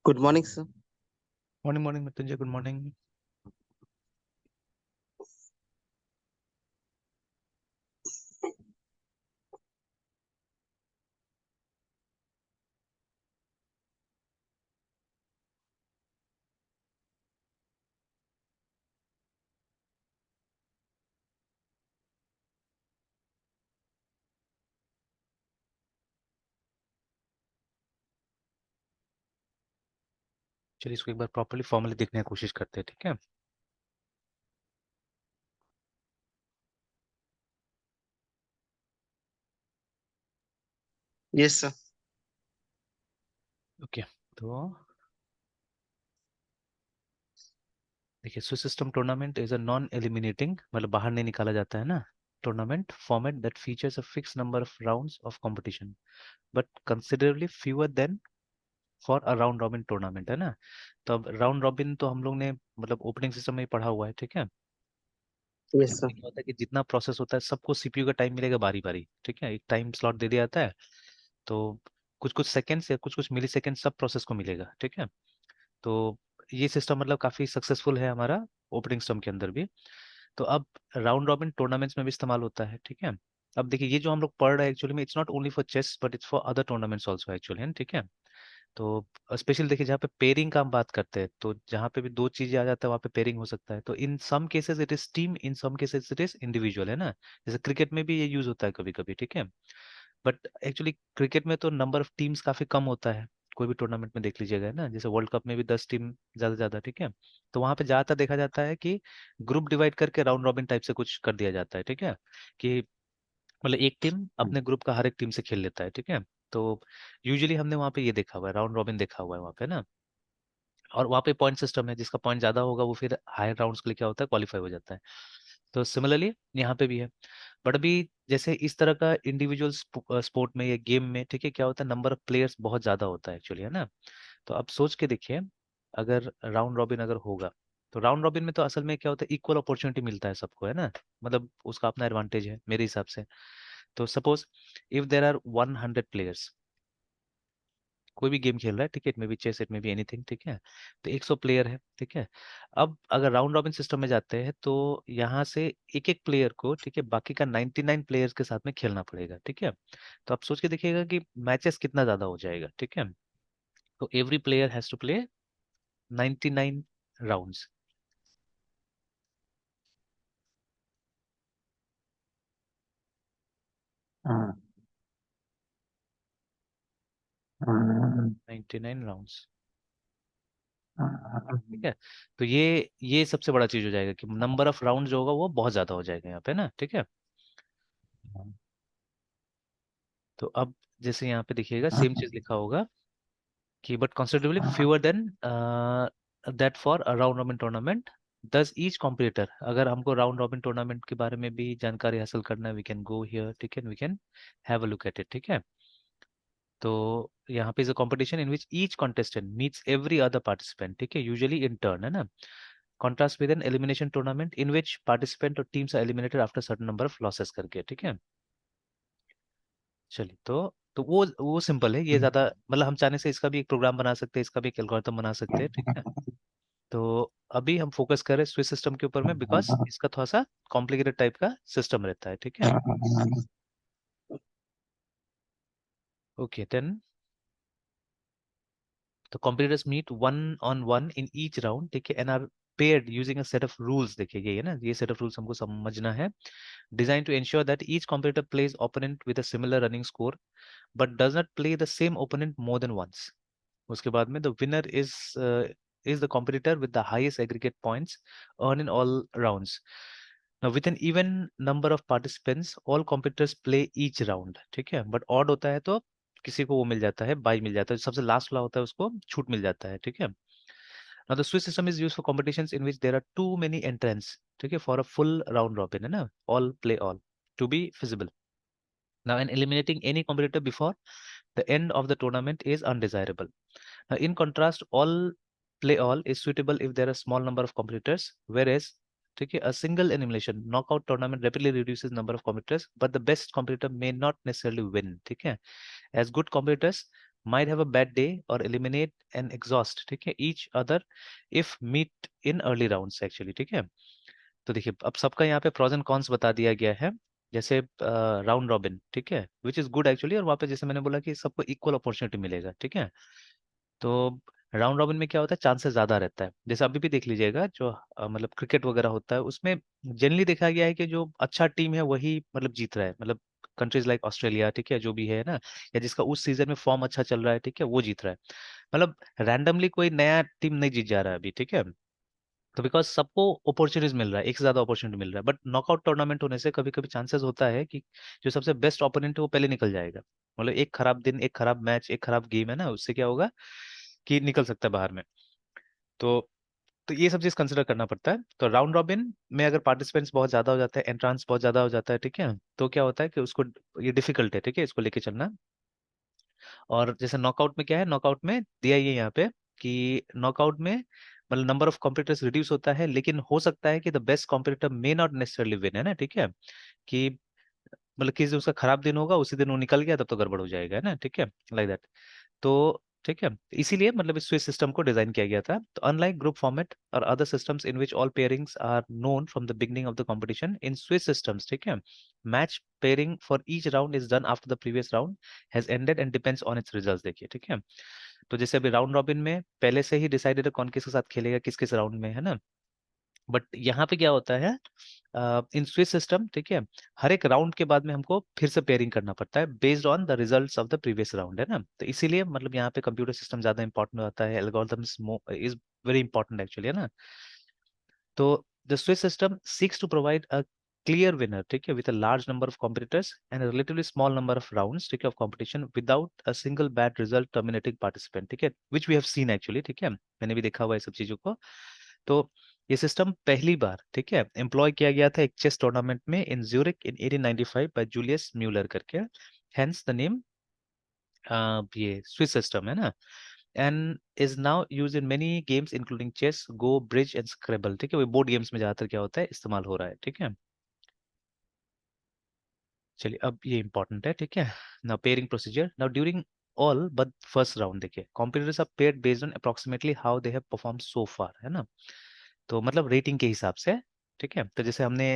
Good morning, sir. Morning Mrityunjay, good morning. चलिए इसको एक बार प्रॉपर्ली फॉर्मली देखने की कोशिश करते हैं, ठीक है। Yes, sir. ओके, तो देखिए, Swiss system tournament is a non eliminating, मतलब बाहर नहीं निकाला जाता है ना, tournament format that features a fix number of rounds of competition but considerably fewer than for a round robin tournament, है ना। तो अब राउंड रॉबिन तो हम लोग ने मतलब ओपनिंग सिस्टम में ही पढ़ा हुआ है, ठीक है। Yes, sir. इसमें क्या होता है कि जितना प्रोसेस होता है सबको सीपीयू का टाइम मिलेगा बारी बारी, ठीक है। एक टाइम स्लॉट दे दिया जाता है, तो कुछ कुछ सेकंड्स या कुछ कुछ मिली सेकेंड सब प्रोसेस को मिलेगा, ठीक है। तो ये सिस्टम मतलब काफी सक्सेसफुल है हमारा ओपनिंग सिस्टम के अंदर भी। तो अब राउंड रॉबिन टूर्नामेंट्स में भी इस्तेमाल होता है, ठीक है। अब देखिए, ये जो हम लोग पढ़ रहे हैं एक्चुअली में it's not only for chess but it's for other tournaments also actually, है, ठीक है। तो स्पेशली देखिए, जहाँ पे पेयरिंग का हम बात करते हैं, तो जहाँ पे भी दो चीजें आ जाता है वहाँ पे पेयरिंग हो सकता है। तो in some cases it is team, in some cases it is individual, है ना। जैसे क्रिकेट में भी ये यूज होता है कभी कभी, ठीक है। बट एक्चुअली क्रिकेट में तो नंबर ऑफ टीम्स काफी कम होता है, कोई भी टूर्नामेंट में देख लीजिएगा, है ना। जैसे वर्ल्ड कप में भी 10 टीम ज्यादा ज्यादा, ठीक है। तो वहां पे ज्यादातर देखा जाता है कि ग्रुप डिवाइड करके राउंड रॉबिन टाइप से कुछ कर दिया जाता है, ठीक है। कि मतलब एक टीम अपने ग्रुप का हर एक टीम से खेल लेता है, ठीक है। तो यूजुअली हमने वहाँ पे ये देखा हुआ है, राउंड रॉबिन देखा हुआ है वहाँ पे ना। और वहाँ पे पॉइंट सिस्टम है, जिसका पॉइंट ज्यादा होगा वो फिर हायर राउंड्स के लिए क्या होता है, क्वालिफाई हो जाता है। तो सिमिलरली यहाँ पे भी है। बट अभी जैसे इस तरह का इंडिविजुअल स्पोर्ट में या गेम में, ठीक है, क्या होता है, नंबर ऑफ प्लेयर्स बहुत ज्यादा होता है एक्चुअली, है ना। तो अब सोच के देखिए, अगर राउंड रॉबिन अगर होगा, तो राउंड रॉबिन में तो असल में क्या होता है, इक्वल अपॉर्चुनिटी मिलता है सबको, है ना। मतलब उसका अपना एडवांटेज है मेरे हिसाब से। तो suppose if there are 100 players, कोई भी गेम खेल रहा है, ठीक है, इट में भी चेस, इट में भी एनीथिंग, ठीक है। तो 100 प्लेयर है, ठीक है। अब अगर राउंड रॉबिन सिस्टम में जाते हैं तो यहाँ से एक एक प्लेयर को, ठीक है, बाकी का 99 प्लेयर्स के साथ में खेलना पड़ेगा, ठीक है। तो आप सोच के देखिएगा कि मैचेस कितना ज्यादा हो जाएगा, ठीक है। तो every player has to play 99 rounds. हाँ, हाँ, 99 राउंड्स, हाँ, ठीक है। तो ये सबसे बड़ा चीज हो जाएगा कि नंबर ऑफ राउंड जो होगा वो बहुत ज्यादा हो जाएगा यहाँ पे ना, ठीक है। तो अब जैसे यहाँ पे देखिएगा सेम चीज लिखा होगा कि but considerably fewer than that for a round robin tournament दस ईच कॉम्पिटिटर। अगर हमको राउंड रॉबिन टूर्नामेंट के बारे में भी जानकारी हासिल करना है, वी कैन गो हियर, ठीक है, we can have a look at it, ठीक है। तो यहाँ पे is a competition in which each contestant meets every other participant, ठीक है, यूजुअली इन टर्न, है ना। Contrast with an elimination tournament in which participant or teams are eliminated after certain number of losses करके, ठीक है। चलिए, तो वो सिंपल है, ये ज्यादा मतलब हम चाहने से इसका भी एक प्रोग्राम बना सकते हैं, इसका भी एक एल्गोरिथम बना सकते हैं, ठीक है। तो अभी हम फोकस करें स्विच सिस्टम के ऊपर में, बिकॉज इसका थोड़ा सा कॉम्प्लिकेटेड टाइप का सिस्टम रहता है, ठीक है। ओके देन, तो competitors meet one on one in each round, ठीक है, and are paired using a set of rules। देखिए ये है ना, ये set of rules हमको समझना है। Designed to ensure that each competitor plays opponent with a similar running score but does not play the same opponent more than once। उसके बाद में the winner is the competitor with the highest aggregate points earned in all rounds। Now with an even number of participants all competitors play each round, ठीक है। But odd होता है तो किसी को वो मिल जाता है, बाई मिल जाता है, सबसे लास्ट वाला होता है उसको छूट मिल जाता है, ठीक है। Now the Swiss system is used for competitions in which there are too many entrants, ठीक है, for a full round robin, है ना, all play all to be feasible। Now and eliminating any competitor before the end of the tournament is undesirable। Now, in contrast, all play all is suitable if there are small number of competitors, whereas ठीक है, a single elimination knockout tournament rapidly reduces number of competitors, but the best competitor may not necessarily win, ठीक है। As good competitors might have a bad day or eliminate and exhaust, ठीक है, each other if meet in early rounds actually, ठीक है। तो देखिए अब सबका यहाँ पे प्रोज एंड कॉन्स बता दिया गया है। जैसे राउंड रॉबिन, ठीक है, विच इज गुड एक्चुअली, और वहाँ पे जैसे मैंने बोला कि सबको इक्वल अपॉर्चुनिटी मिलेगा, ठीक है। तो राउंड रॉबिन में क्या होता है, चांसेस ज्यादा रहता है। जैसे अभी भी देख लीजिएगा जो मतलब क्रिकेट वगैरह होता है उसमें जनरली देखा गया है कि जो अच्छा टीम है वही मतलब जीत रहा है, मतलब कंट्रीज लाइक ऑस्ट्रेलिया, ठीक है, जो भी है ना, या जिसका उस सीजन में फॉर्म अच्छा चल रहा है, ठीक है, वो जीत रहा है। मतलब रैंडमली कोई नया टीम नहीं जीत जा रहा है अभी, ठीक है। तो बिकॉज सबको अपॉर्चुनिटीज मिल रहा है, एक से ज्यादा अपॉर्चुनिटी मिल रहा है, बट नॉकआउट टूर्नामेंट होने से कभी कभी चांसेस होता है कि जो सबसे बेस्ट ओपोनेंट है वो पहले निकल जाएगा। मतलब एक खराब दिन, एक खराब मैच, एक खराब गेम है ना, उससे क्या होगा कि निकल सकता है बाहर में। तो ये सब चीज कंसिडर करना पड़ता है। तो राउंड रॉबिन में अगर पार्टिसिपेंट्स बहुत ज्यादा हो जाते हैं, एंट्रांस बहुत ज्यादा हो जाता है, ठीक है, तो क्या होता है कि उसको ये डिफिकल्ट है, ठीक है, इसको लेके चलना। और जैसे नॉकआउट में क्या है, नॉकआउट में दिया ही है यहाँ पे कि नॉकआउट में मतलब नंबर ऑफ कॉम्पिटिटर्स रिड्यूस होता है, लेकिन हो सकता है कि the best competitor may not necessarily win, है ना, ठीक है। कि मतलब किस दिन उसका खराब दिन होगा उसी दिन वो निकल गया तब तो गड़बड़ हो जाएगा, है ना, ठीक है, लाइक दैट। तो ठीक है, इसीलिए मतलब इस स्विच सिस्टम को डिजाइन किया गया था। तो अनलाइक ग्रुप फॉर्मेट और other systems in which all pairings are known from the beginning of the competition, in switch systems, ठीक है, match pairing for each round is done after the previous round has ended and depends on its results, देखिए, ठीक है। तो जैसे अभी round robin में पहले से ही डिसाइडेड है कौन किसके साथ खेलेगा किस किस राउंड में, है ना। बट यहाँ पे क्या होता है, इन स्विच सिस्टम, ठीक है, हर एक राउंड के बाद में हमको फिर से पेयरिंग करना पड़ता है based on the results of the previous round, है ना। तो इसीलिए मतलब यहाँ पे कंप्यूटर सिस्टम ज्यादा इंपॉर्टेंट होता है, algorithms is very important actually, है ना। तो the switch system seeks to provide a clear winner, ठीक है, with a large number of competitors and relatively small number of rounds, ठीक है, of competition without a single bad result terminating participant, ठीक है, which we have seen actually, ठीक है, मैंने भी देखा हुआ है सब चीजों को। तो ये सिस्टम पहली बार, ठीक है, एम्प्लॉय किया गया था एक चेस टूर्नामेंट में in Zurich in 1895 by Julius Muller करके, हेंस द नेम ये स्विस सिस्टम, है ना। And is now use in many games including chess, go, bridge and scrabble, ठीक है, वो बोर्ड गेम्स में ज्यादातर क्या होता है इस्तेमाल हो रहा है, ठीक है। चलिए अब ये इंपॉर्टेंट है, ठीक है। Now pairing procedure, now during all but first round, देखिए, competitors are paired based on approximately how they have perform so far, है ना। तो मतलब रेटिंग के हिसाब से, ठीक है। तो जैसे हमने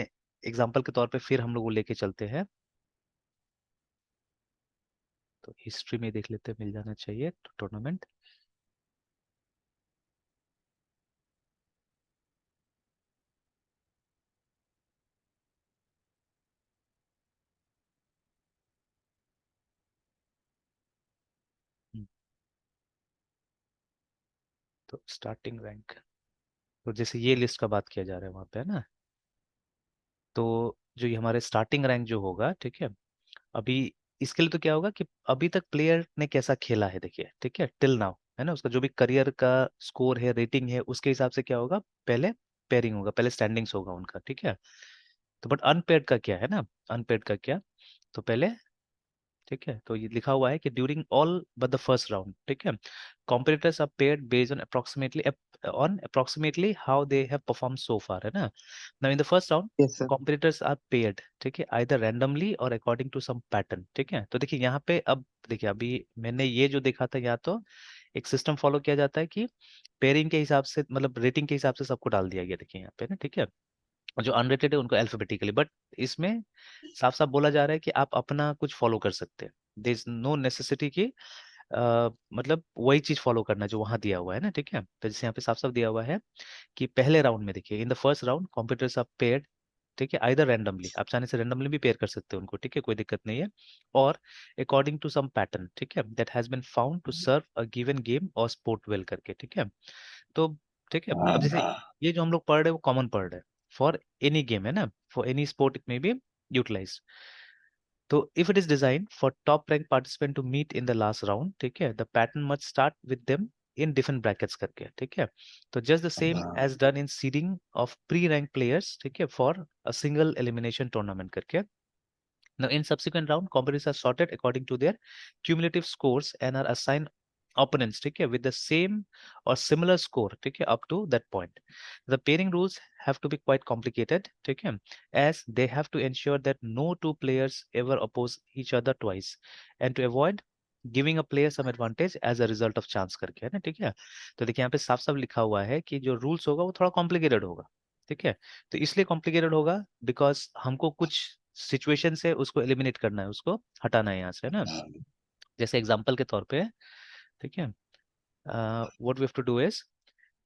एग्जांपल के तौर पे फिर हम लोग वो लेके चलते हैं, तो हिस्ट्री में देख लेते हैं, मिल जाना चाहिए टूर्नामेंट। तो स्टार्टिंग रैंक, तो जैसे ये लिस्ट का बात किया जा रहा है वहां पे, है ना। तो जो ये हमारे स्टार्टिंग रैंक जो होगा, ठीक है, अभी इसके लिए तो क्या होगा कि अभी तक प्लेयर ने कैसा खेला है, देखिए, ठीक है, टिल नाउ, है ना, उसका जो भी करियर का स्कोर है, रेटिंग है, उसके हिसाब से क्या होगा, पहले पेयरिंग होगा, पहले स्टैंडिंग्स होगा उनका, ठीक है। तो बट अनपेयर्ड का क्या है ना, अनपेयर्ड का क्या, तो पहले, ठीक है, तो ये लिखा हुआ है कि during all but the first round, ठीक है, competitors are paired based on approximately how they have perform so far, है ना। Now in the first round yes sir. Competitors are paired, ठीक है, either randomly or according to some pattern, ठीक है। तो देखिए यहाँ पे अब देखिए अभी मैंने ये जो देखा था, या तो एक सिस्टम फॉलो किया जाता है कि पेयरिंग के हिसाब से मतलब रेटिंग के हिसाब से सबको डाल दिया गया, देखिए यहाँ पे ना, ठीक है, और जो अनरेटेड है उनको अल्फाबेटिकली। बट इसमें साफ साफ बोला जा रहा है कि आप अपना कुछ फॉलो कर सकते हैं, देयर इज नो नेसेसिटी कि मतलब वही चीज फॉलो करना जो वहां दिया हुआ है ना, ठीक है। तो जैसे यहाँ पे साफ साफ दिया हुआ है कि पहले राउंड में देखिए, in the first round competitors are paired, ठीक है, आइदर रैंडमली, आप चाहने से रैंडमली भी पेयर कर सकते हैं उनको, ठीक है, कोई दिक्कत नहीं है, और अकॉर्डिंग टू सम पैटर्न, ठीक है, that has been found to serve a given game और स्पोर्ट वेल करके, ठीक है। तो ठीक है, अब जैसे ये जो हम लोग पढ़ रहे हैं वो कॉमन पढ़ रहे हैं फॉर एनी गेम, है ना, for any sport it may be utilize. तो if it is design for top rank participant to meet in the last round, ठीक है, the pattern must start with them in different brackets करके, ठीक है। तो just the same as done in seeding of pre rank players, ठीक है, for a single elimination tournament करके। Now, in subsequent round, competitors are sorted according to their cumulative scores and are assigned opponents, ठीक है, with the same or similar score, ठीक है, up to that point. The pairing rules have to be quite complicated, ठीक है, as they have to ensure that no two players ever oppose each other twice, and to avoid giving a player some advantage as a result of chance करके, है ना, ठीक है। तो देखिए यहाँ पे साफ साफ लिखा हुआ है कि जो रूल्स होगा वो थोड़ा कॉम्प्लिकेटेड होगा, ठीक है। तो इसलिए कॉम्प्लिकेटेड होगा बिकॉज हमको कुछ सिचुएशन से उसको एलिमिनेट करना है, उसको हटाना है यहाँ से, है ना। जैसे एग्जाम्पल के तौर पे, ठीक है, what we have to do is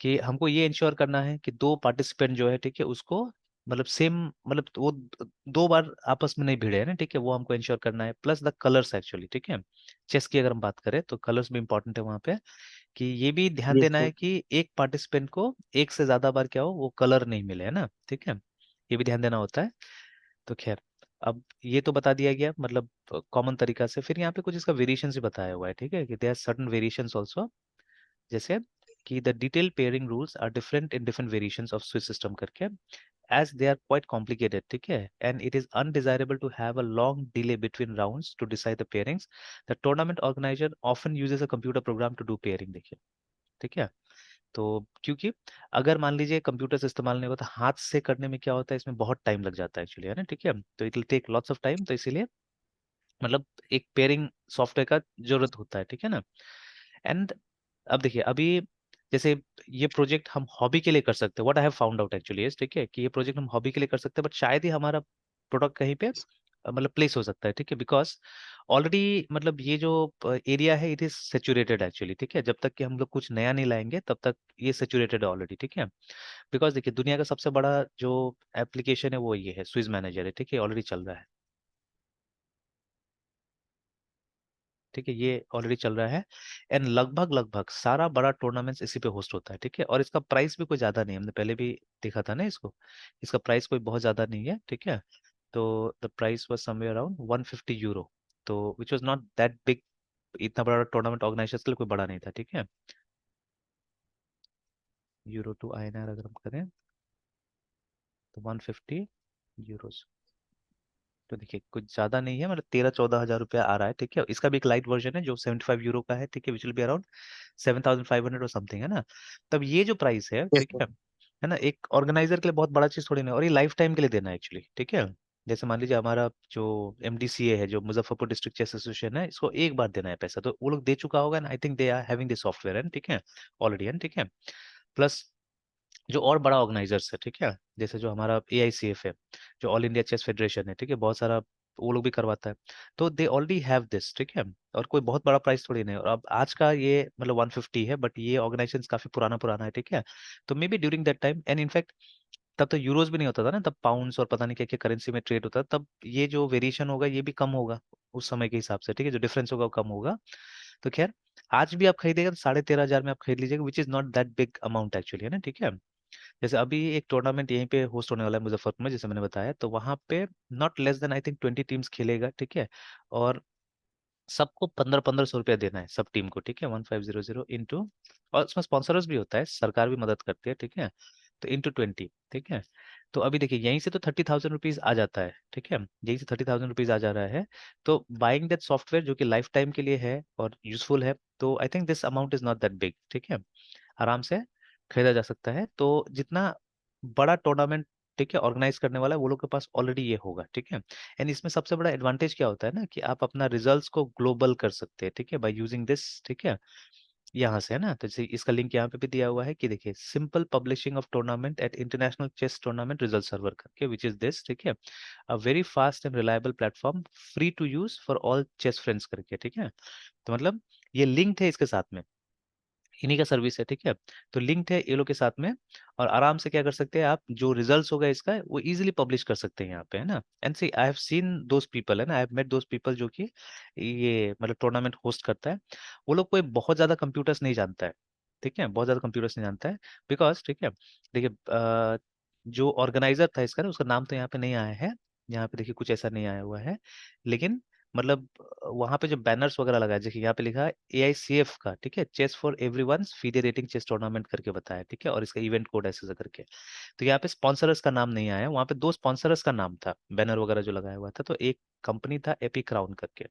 कि हमको ये इंश्योर करना है कि दो पार्टिसिपेंट जो है, ठीक है, उसको मतलब सेम, मतलब वो दो बार आपस में नहीं भिड़े, है ना, ठीक है, वो हमको इंश्योर करना है। प्लस द कलर्स एक्चुअली, ठीक है, चेस की अगर हम बात करें तो कलर्स भी इंपॉर्टेंट है वहाँ पे, कि ये भी ध्यान यस देना सर। है कि एक पार्टिसिपेंट को एक से ज्यादा बार क्या हो वो कलर नहीं मिले, है ना, ठीक है, ये भी ध्यान देना होता है। तो खैर, अब ये तो बता दिया गया मतलब कॉमन तरीका से। फिर यहाँ पे कुछ इसका वेरिएशन भी बताया हुआ है, ठीक है, कि there are certain variations also, जैसे कि the detail pairing rules are different in different variations of switch system करके, as they are quite complicated, ठीक है, and it is undesirable to have a long delay between rounds to decide the pairings. The tournament organizer often uses a computer program to do pairing, देखिए, ठीक है। तो क्योंकि अगर मान लीजिए कंप्यूटर से इस्तेमाल नहीं होता, हाथ से करने में क्या होता है, इसमें बहुत टाइम लग जाता है एक्चुअली, है ना, ठीक है, तो it will take lots of time, तो इसीलिए मतलब एक पेयरिंग सॉफ्टवेयर का जरूरत होता है, ठीक है ना। एंड अब देखिए, अभी जैसे ये प्रोजेक्ट हम हॉबी के लिए कर सकते हैं, what I have found out actually is, ठीक है, कि ये प्रोजेक्ट हम हॉबी के लिए कर सकते हैं, बट शायद ही हमारा प्रोडक्ट कहीं पे मतलब प्लेस हो सकता है, ठीक है, बिकॉज ऑलरेडी मतलब ये जो एरिया है इट इज सेचुरेटेड एक्चुअली, ठीक है, जब तक कि हम लोग कुछ नया नहीं लाएंगे तब तक ये सेचुरेटेड है ऑलरेडी, ठीक है। बिकॉज देखिए दुनिया का सबसे बड़ा जो एप्लीकेशन है वो ये है, स्विज मैनेजर है, ठीक है, ऑलरेडी चल रहा है, ठीक है, ये ऑलरेडी चल रहा है। एंड लगभग लगभग सारा बड़ा टूर्नामेंट्स इसी पे होस्ट होता है, ठीक है, और इसका प्राइस भी कोई ज्यादा नहीं है, हमने पहले भी देखा था ना इसको, इसका प्राइस कोई बहुत ज्यादा नहीं है, ठीक है। तो the prize was somewhere around 150 euro, तो which was not that big, इतना बड़ा टूर्नामेंट ऑर्गेनाइजर्स के लिए कोई बड़ा नहीं था, ठीक है। यूरो टू INR अगर हम करें तो 150 यूरोज, तो देखिए कुछ ज्यादा नहीं है, मतलब 13-14 हजार रुपया आ रहा है, ठीक है। इसका भी एक लाइट वर्जन है जो 75 यूरो का है, ठीक है, विच विल बी अराउंड 7,500 और समथिंग, है ना। तब ये जो प्राइस है, यस ठीक सर। है ना, एक ऑर्गेनाइजर के लिए बहुत बड़ा चीज थोड़ी ना है, और ये लाइफ टाइम के लिए देना है एक्चुअली, ठीक है। जैसे मान लीजिए हमारा जो MDCA है, जो मुजफ्फरपुर डिस्ट्रिक्ट चेस एसोसिएशन है, इसको एक बार देना है पैसा, तो वो लोग दे चुका होगा ना, I think they are having this software, है, ठीक है, ऑलरेडी, है, ठीक है। प्लस जो और बड़ा ऑर्गेनाइजर्स है, ठीक है, जैसे जो हमारा AICF है, जो ऑल इंडिया चेस फेडरेशन है, ठीक है, बहुत सारा वो लोग भी करवाता है, तो दे ऑलरेडी हैव दिस, ठीक है। और कोई बहुत बड़ा प्राइस थोड़ी नहीं है, और अब आज का ये मतलब 150 है, बट ये ऑर्गेनाइजेशन काफी पुराना पुराना है, ठीक है। तो may be during that time, and in fact तब तो यूरोज भी नहीं होता था ना, तब पाउंड्स और पता नहीं क्या क्या करेंसी में ट्रेड होता था, तब ये जो वेरिएशन होगा ये भी कम होगा उस समय के हिसाब से, ठीक है, जो डिफरेंस होगा वो कम होगा। तो खैर, आज भी आप खरीदेगा तो 13,500 में आप खरीद लीजिएगा, which is not that big amount actually, है ना, ठीक है। जैसे अभी एक टूर्नामेंट यहीं पे होस्ट होने वाला है मुजफ्फरपुर में, जैसे मैंने बताया, तो वहां पे not less than I think 20 teams खेलेगा, ठीक है। और सबको 1500-1500 रुपया देना है सब टीम को, ठीक है, 1500 इंटू, और उसमें स्पॉन्सर्स भी होता है, सरकार भी मदद करती है, ठीक है, तो इंटू 20, ठीक है। तो अभी देखिए यहीं से तो 30,000 रुपीज आ जाता है, ठीक है, यहीं से 30,000 रुपीज आ जा रहा है। तो बाइंग दैट सॉफ्टवेयर जो कि लाइफ टाइम के लिए है और यूजफुल है, तो I think this amount is not that big, ठीक है, आराम से खरीदा जा सकता है। तो जितना बड़ा टूर्नामेंट, ठीक है, ऑर्गेनाइज करने वाला है वो लोग के पास ऑलरेडी ये होगा, ठीक है। एंड इसमें सबसे बड़ा एडवांटेज क्या होता है ना, कि आप अपना रिजल्ट्स को ग्लोबल कर सकते हैं, ठीक है, बाय यूजिंग दिस, ठीक है, यहाँ से, है ना। तो जैसे इसका लिंक यहाँ पे भी दिया हुआ है कि देखिए, simple publishing of tournament at international chess tournament result server करके, विच इज दिस, ठीक है, a very fast and reliable platform, free to use for all chess friends करके, ठीक है। तो मतलब ये लिंक है इसके साथ में, इन्हीं का सर्विस है, ठीक है। तो लिंक्ड है ये लोग के साथ में, और आराम से क्या कर सकते हैं आप, जो रिजल्ट्स होगा इसका वो इजीली पब्लिश कर सकते हैं यहाँ पे, है ना। And see I have seen those people, है ना, I have met those people जो कि ये मतलब टूर्नामेंट होस्ट करता है, वो लोग कोई बहुत ज्यादा कंप्यूटर्स नहीं जानता है, ठीक है, बहुत ज्यादा कंप्यूटर्स नहीं जानता है, बिकॉज, ठीक है, देखिए जो ऑर्गेनाइजर था इसका ना, उसका नाम तो यहाँ पे नहीं आया है, यहाँ पे देखिए कुछ ऐसा नहीं आया हुआ है, लेकिन मतलब वहां पे जो बैनर्स वगैरह लगा है, देखिए यहाँ पे लिखा है AICF का, ठीक है, chess for everyone's FIDE rating chess tournament करके बताया, ठीक है, और इसका इवेंट कोड ऐसे करके। तो यहाँ पे स्पॉन्सरर्स का नाम नहीं आया, वहाँ पे दो स्पॉन्सरर्स का नाम था, बैनर वगैरह जो लगाया हुआ था, तो एक कंपनी था एपी क्राउन करके,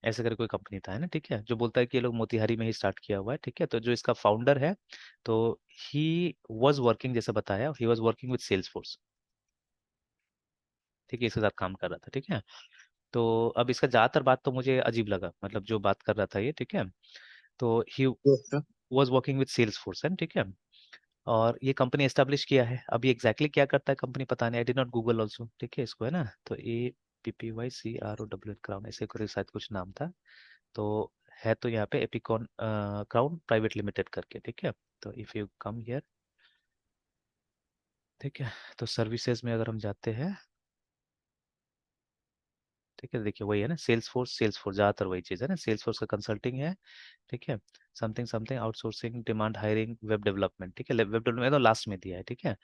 ऐसे करके कोई कंपनी था, है ना, ठीक है, जो बोलता है कि ये लोग मोतिहारी में ही स्टार्ट किया हुआ है, ठीक है। तो जो इसका फाउंडर है, तो ही वॉज वर्किंग, जैसे बताया, he was working with Salesforce, ठीक है, इसके साथ काम कर रहा था, ठीक है। तो अब इसका ज्यादातर बात तो मुझे अजीब लगा, मतलब जो बात कर रहा था ये, ठीक है। तो he yes sir. Was working with Salesforce है, ठीक है। और ये कंपनी एस्टेब्लिश किया है, अब ये एग्जैक्टली क्या करता है कंपनी पता नहीं, I did not Google also, ठीक है इसको, है ना। तो APPYCROW क्राउन, ऐसे करके शायद कुछ नाम था। तो है तो यहाँ पे एपिकॉन क्राउन प्राइवेट लिमिटेड करके, ठीक है। तो इफ यू कम हियर, ठीक है, तो सर्विसेज में अगर हम जाते हैं, ठीक है, देखिए वही है ना, सेल्स फोर्स ज़्यादातर वही चीज़ है ना, सेल्स फोर्स का कंसल्टिंग है, ठीक है। Something something outsourcing, demand hiring, web development, ठीक है, वेब डेवलपमेंट तो लास्ट में दिया है, ठीक है।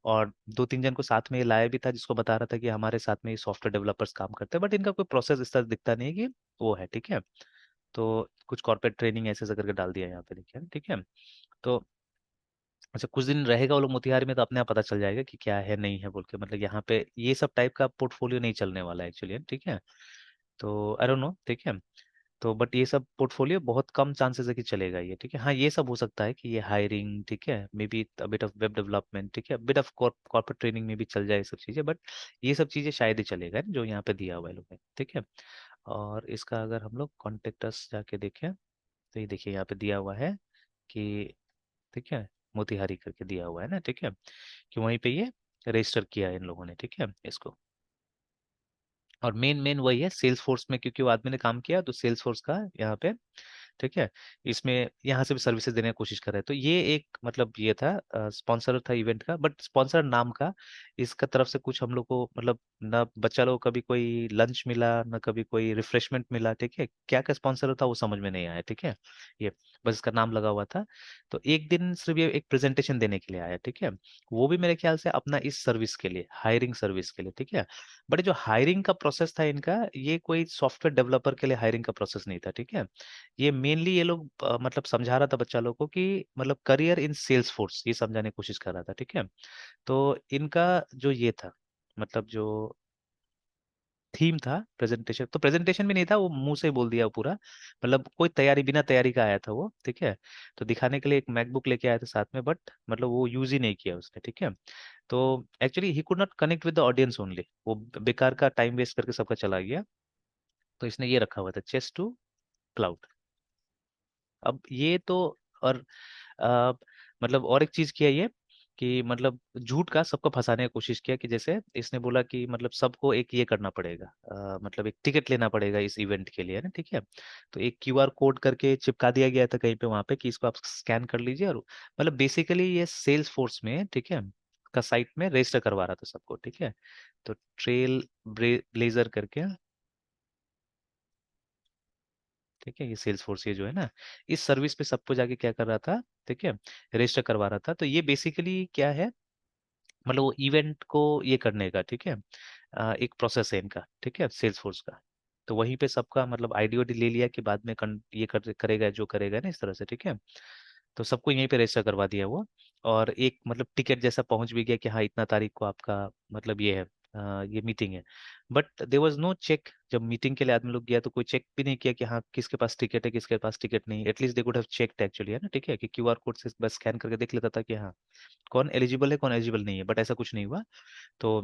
और दो तीन जन को साथ में ये लाया भी था, जिसको बता रहा था कि हमारे साथ में ये सॉफ्टवेयर डेवलपर्स काम करते हैं, बट इनका कोई प्रोसेस इस तरह दिखता नहीं है कि वो है, ठीक है। तो कुछ कॉर्पोरेट ट्रेनिंग ऐसे ऐसे करके डाल दिया यहाँ पे, देखिए, ठीक है। तो अच्छा, कुछ दिन रहेगा वो लोग मोतिहारी में, तो अपने आप पता चल जाएगा कि क्या है नहीं है बोल के, मतलब यहाँ पे ये सब टाइप का पोर्टफोलियो नहीं चलने वाला है एक्चुअली, ठीक है। तो आई डोंट नो, ठीक है। तो बट ये सब पोर्टफोलियो बहुत कम चांसेस है कि चलेगा ये, ठीक है। हाँ, ये सब हो सकता है कि ये हायरिंग, ठीक है, may be bit of web development, ठीक है, बिट ऑफ कॉर्पोरेट ट्रेनिंग में भी चल जाए ये सब चीज़ें, बट ये सब चीज़ें शायद ही चलेगा जो यहाँ पे दिया हुआ है लोग ने, ठीक है। और इसका अगर हम लोग कॉन्टेक्टस जाके देखें, तो ये देखिए यहाँ पे दिया हुआ है कि, ठीक है, मोतिहारी करके दिया हुआ है ना, ठीक है, कि वहीं पे ये रजिस्टर किया है इन लोगों ने, ठीक है, इसको। और मेन मेन वही है सेल्स फोर्स में, क्योंकि वो आदमी ने काम किया, तो सेल्स फोर्स का यहाँ पे, ठीक है, इसमें यहाँ से भी सर्विसेज देने की कोशिश कर रहे हैं। तो ये एक मतलब ये था, स्पॉन्सर था इवेंट का, बट स्पॉन्सर नाम का इसका तरफ से कुछ हम लोग को मतलब ना बच्चा लोग को कभी कोई लंच मिला, ना कभी कोई रिफ्रेशमेंट मिला, ठीक है, क्या क्या स्पॉन्सर था वो समझ में नहीं आया, ठीक है। ये बस इसका नाम लगा हुआ था। तो एक दिन सिर्फ ये एक प्रेजेंटेशन देने के लिए आया, ठीक है, वो भी मेरे ख्याल से अपना इस सर्विस के लिए, हायरिंग सर्विस के लिए, ठीक है। बट जो हायरिंग का प्रोसेस था इनका, ये कोई सॉफ्टवेयर डेवलपर के लिए हायरिंग का प्रोसेस नहीं था, ठीक है। ये मेनली ये लोग मतलब समझा रहा था बच्चा लोग को कि मतलब करियर इन सेल्स फोर्स, ये समझाने की कोशिश कर रहा था, ठीक है। तो इनका जो ये था, मतलब जो थीम था प्रेजेंटेशन, तो प्रेजेंटेशन भी नहीं था, वो मुंह से ही बोल दिया वो पूरा, मतलब कोई तैयारी बिना तैयारी का आया था वो, ठीक है। तो दिखाने के लिए एक मैकबुक लेके आया था साथ में, बट मतलब वो यूज ही नहीं किया उसने, ठीक है। तो actually he could not connect with the audience only, वो बेकार का टाइम वेस्ट करके सबका चला गया। तो इसने ये रखा हुआ था, चेस टू क्लाउड। अब ये तो, और अ, मतलब और एक चीज किया ये, कि मतलब झूठ का सबको फंसाने की कोशिश किया, कि जैसे इसने बोला कि मतलब सबको एक ये करना पड़ेगा, मतलब एक टिकट लेना पड़ेगा इस इवेंट के लिए, है ना, ठीक है। तो एक QR कोड करके चिपका दिया गया था कहीं पे वहां पे, कि इसको आप स्कैन कर लीजिए, और मतलब बेसिकली ये सेल्स फोर्स में, ठीक है, का साइट में रजिस्टर करवा रहा था सबको, ठीक है। तो ट्रेल ब्लेजर करके, ठीक है, ये सेल्स फोर्स ये जो है ना, इस सर्विस पे सबको जाके क्या कर रहा था, ठीक है, रजिस्टर करवा रहा था। तो ये बेसिकली क्या है, मतलब वो इवेंट को ये करने का, ठीक है, एक प्रोसेस है इनका, ठीक है, सेल्स फोर्स का। तो वहीं पे सबका मतलब आईडी वाईडी ले लिया कि बाद में ये करेगा जो करेगा ना, इस तरह से, ठीक है। तो सबको यहीं पे रजिस्टर करवा दिया वो, और एक मतलब टिकट जैसा पहुंच भी गया कि हाँ इतना तारीख को आपका मतलब ये है, ये मीटिंग है। But there was no check, जब मीटिंग के लिए आदमी लोग गया तो कोई चेक भी नहीं किया कि हाँ किसके पास टिकट है किसके पास टिकट नहीं, at least they could have checked actually, है ना, ठीक है, कि QR कोड से बस स्कैन करके देख लेता था कि हाँ कौन एलिजिबल है कौन एलिजिबल नहीं है, बट ऐसा कुछ नहीं हुआ। तो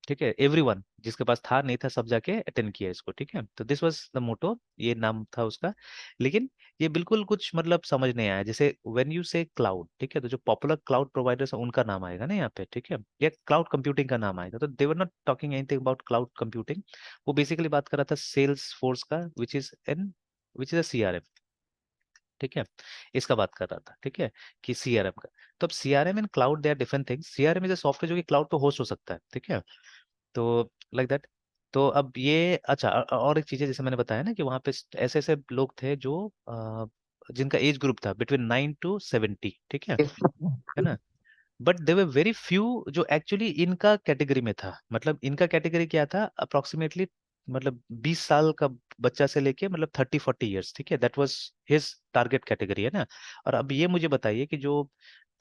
ठीक है, एवरीवन जिसके पास था नहीं था सब जाके अटेंड किया इसको, ठीक है। तो दिस वाज द मोटो, ये नाम था उसका। लेकिन ये बिल्कुल कुछ मतलब समझ नहीं आया, जैसे व्हेन यू से क्लाउड, ठीक है, तो जो पॉपुलर क्लाउड प्रोवाइडर्स है उनका नाम आएगा ना यहाँ पे, ठीक है, या क्लाउड कंप्यूटिंग का नाम आएगा। तो they were not talking anything about cloud computing, वो बेसिकली बात कर रहा था सेल्स फोर्स का, विच इज अ CRM, ठीक है, इसका बात कर रहा था, ठीक है, कि CRM का। तो अब CRM and cloud they are different things, CRM is a software जो कि क्लाउड पे होस्ट हो सकता है, ठीक है। तो लाइक दैट। तो अब ये अच्छा, और एक चीज है, जैसे मैंने बताया ना कि वहाँ पे ऐसे ऐसे लोग थे जो जिनका एज ग्रुप था बिटवीन 9 to 70, ठीक है ना। बट देवर वेरी फ्यू जो एक्चुअली इनका कैटेगरी में था, मतलब इनका कैटेगरी क्या था, अप्रोक्सीमेटली मतलब 20 साल का बच्चा से लेके मतलब 30-40 ईयर्स, ठीक है, that was his target category, है ना। और अब ये मुझे बताइए कि जो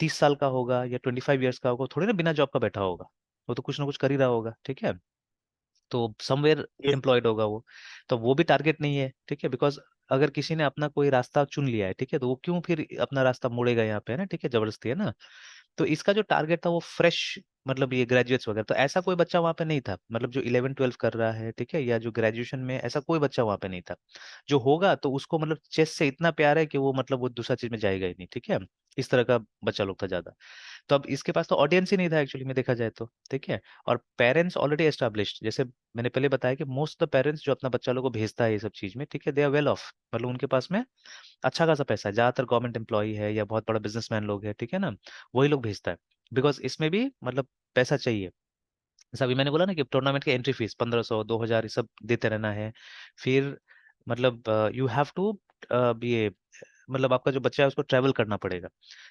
30 साल का होगा या 25 ईयर्स का होगा, थोड़ी ना बिना जॉब का बैठा होगा, वो तो कुछ ना कुछ कर ही रहा होगा, ठीक है। तो समवेयर yes एम्प्लॉयड होगा वो। तो वो भी टारगेट नहीं है, ठीक है, बिकॉज अगर किसी ने अपना कोई रास्ता चुन लिया है, ठीक है, तो वो क्यों फिर अपना रास्ता मोड़ेगा यहाँ पे, है ना, ठीक है, जबरदस्ती, है ना। तो इसका जो टारगेट था वो फ्रेश मतलब ये ग्रेजुएट्स वगैरह, तो ऐसा कोई बच्चा वहाँ पे नहीं था, मतलब जो 11 12 कर रहा है, ठीक है, या जो ग्रेजुएशन में, ऐसा कोई बच्चा वहाँ पे नहीं था। जो होगा तो उसको मतलब चेस से इतना प्यार है कि वो मतलब वो दूसरा चीज में जाएगा ही नहीं, ठीक है। इस तरह का बच्चा लोग था ज्यादा। तो अब इसके पास तो ऑडियंस ही नहीं था एक्चुअली में, देखा जाए तो, ठीक है। और पेरेंट्स ऑलरेडी एस्टेब्लिश्ड, जैसे मैंने पहले बताया कि मोस्ट ऑफ द पेरेंट्स जो अपना बच्चा लोग को भेजता है ये सब चीज में, ठीक है, दे आर वेल ऑफ, मतलब उनके पास में अच्छा खासा पैसा है, ज्यादातर गवर्नमेंट एम्प्लॉय है या बहुत बड़ा बिजनेसमैन लोग है, ठीक है ना, वही लोग भेजता है। बिकॉज इसमें भी मतलब पैसा चाहिए। जैसा अभी मैंने बोला ना कि टूर्नामेंट की एंट्री फीस 1500 2000 ये सब देते रहना है। फिर मतलब यू हैव टू ये, मतलब आपका जो बच्चा है उसको ट्रैवल करना पड़ेगा,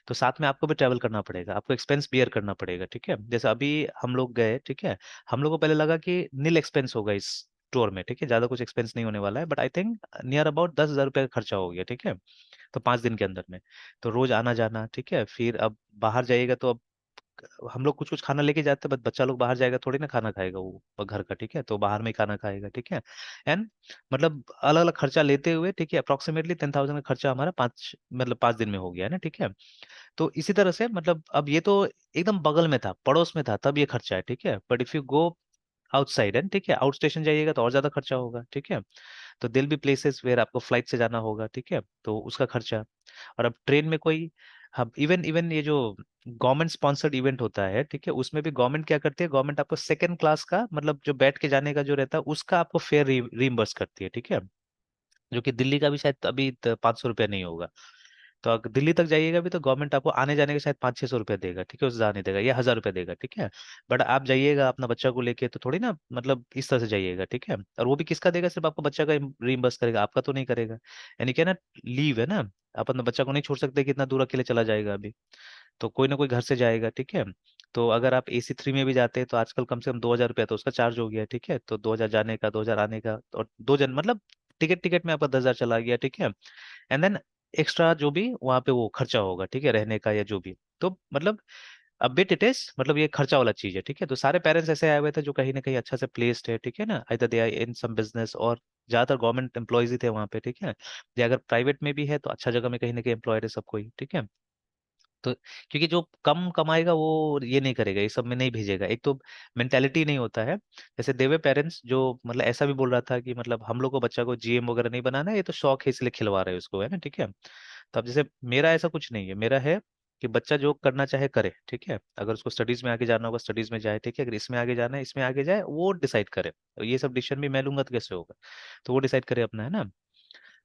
तो साथ में आपको भी ट्रैवल करना पड़ेगा, आपको एक्सपेंस बियर करना पड़ेगा, ठीक है। जैसे अभी हम लोग गए, ठीक है, हम लोग को पहले लगा कि नील एक्सपेंस होगा इस टूर में, ठीक है, ज्यादा कुछ एक्सपेंस नहीं होने वाला है, but I think near about 10,000 रुपये का खर्चा हो गया, ठीक है। तो 5 दिन के अंदर में, तो रोज आना जाना, ठीक है। फिर अब बाहर जाइएगा तो अब हम लोग कुछ कुछ खाना लेके जाते हैं, बट बच्चा लोग बाहर जाएगा थोड़ी ना खाना खाएगा वो घर का, ठीक है, तो बाहर में ही खाना खाएगा, ठीक है। एंड मतलब अलग अलग खर्चा लेते हुए, ठीक है, अप्रोक्सीमेटली 10,000 का खर्चा हमारा 5 दिन में हो गया है ना, ठीक है। तो इसी तरह से मतलब अब ये तो एकदम बगल में था, पड़ोस में था, तब ये खर्चा है, ठीक है। But if you go outside and, ठीक है, आउट स्टेशन जाइएगा तो और ज्यादा खर्चा होगा, ठीक है। तो दिल भी प्लेसेस वेयर आपको फ्लाइट से जाना होगा, ठीक है, तो उसका खर्चा। और अब ट्रेन में कोई, हाँ, इवन इवन ये जो गवर्नमेंट स्पॉन्सर्ड इवेंट होता है, ठीक है, उसमें भी गवर्नमेंट क्या करती है, गवर्नमेंट आपको सेकंड क्लास का मतलब जो बैठ के जाने का जो रहता है उसका आपको फेयर रीइंबर्स करती है, ठीक है। जो कि दिल्ली का भी शायद अभी 500 रुपया नहीं होगा। तो अगर दिल्ली तक जाइएगा भी तो गवर्नमेंट आपको आने जाने के शायद 500 600 रुपया देगा, ठीक है, उससे ज्यादा नहीं देगा, या 1000 रुपया देगा, ठीक है। बट आप जाइएगा अपना बच्चा को लेके तो थोड़ी ना, मतलब इस तरह से जाइएगा, ठीक है। और वो भी किसका देगा, सिर्फ आपको बच्चा का रीइंबर्स करेगा, आपका तो नहीं करेगा। यानी क्या ना, लीव है ना, आप अपना बच्चा को नहीं छोड़ सकते कि इतना दूर अकेले चला जाएगा अभी, तो कोई ना कोई घर से जाएगा, ठीक है। तो अगर आप AC 3 में भी जाते हैं तो आजकल कम से कम 2,000 रुपया तो उसका चार्ज हो गया, ठीक है, तो 2,000 जाने का, 2,000 आने का, और 2 जन मतलब टिकट टिकट में आपका 10,000 चला गया, ठीक है। एंड देन एक्स्ट्रा जो भी वहां पे वो खर्चा होगा, ठीक है, रहने का या जो भी, तो मतलब अब बिट इट इज, मतलब ये खर्चा वाला चीज है, ठीक है। तो सारे पेरेंट्स ऐसे आए हुए थे जो कहीं ना कहीं अच्छा से प्लेस्ड है, ठीक है ना, either they are in some business, और ज्यादातर गवर्नमेंट एम्प्लॉयज ही थे वहां पे, ठीक है। या अगर प्राइवेट में भी है तो अच्छा जगह में कहीं ना कहीं एम्प्लॉयड है सब कोई, ठीक है। तो क्योंकि जो कम कमाएगा वो ये नहीं करेगा, ये सब में नहीं भेजेगा, एक तो मेंटेलिटी नहीं होता है। जैसे देवे पेरेंट्स जो मतलब ऐसा भी बोल रहा था कि मतलब हम लोग को बच्चा को GM वगैरह नहीं बनाना है, ये तो शौक है इसलिए खिलवा रहे हैं उसको, है ना, ठीक है। तो अब जैसे मेरा ऐसा कुछ नहीं है, मेरा है कि बच्चा जो करना चाहे करे, ठीक है, अगर उसको स्टडीज में आगे जाना होगा स्टडीज में जाए, ठीक है, अगर इसमें आगे जाना है इसमें आगे जाए, वो डिसाइड करे। और ये सब डिसीजन भी मैं लूंगा तो कैसे होगा, तो वो डिसाइड करे अपना, है ना।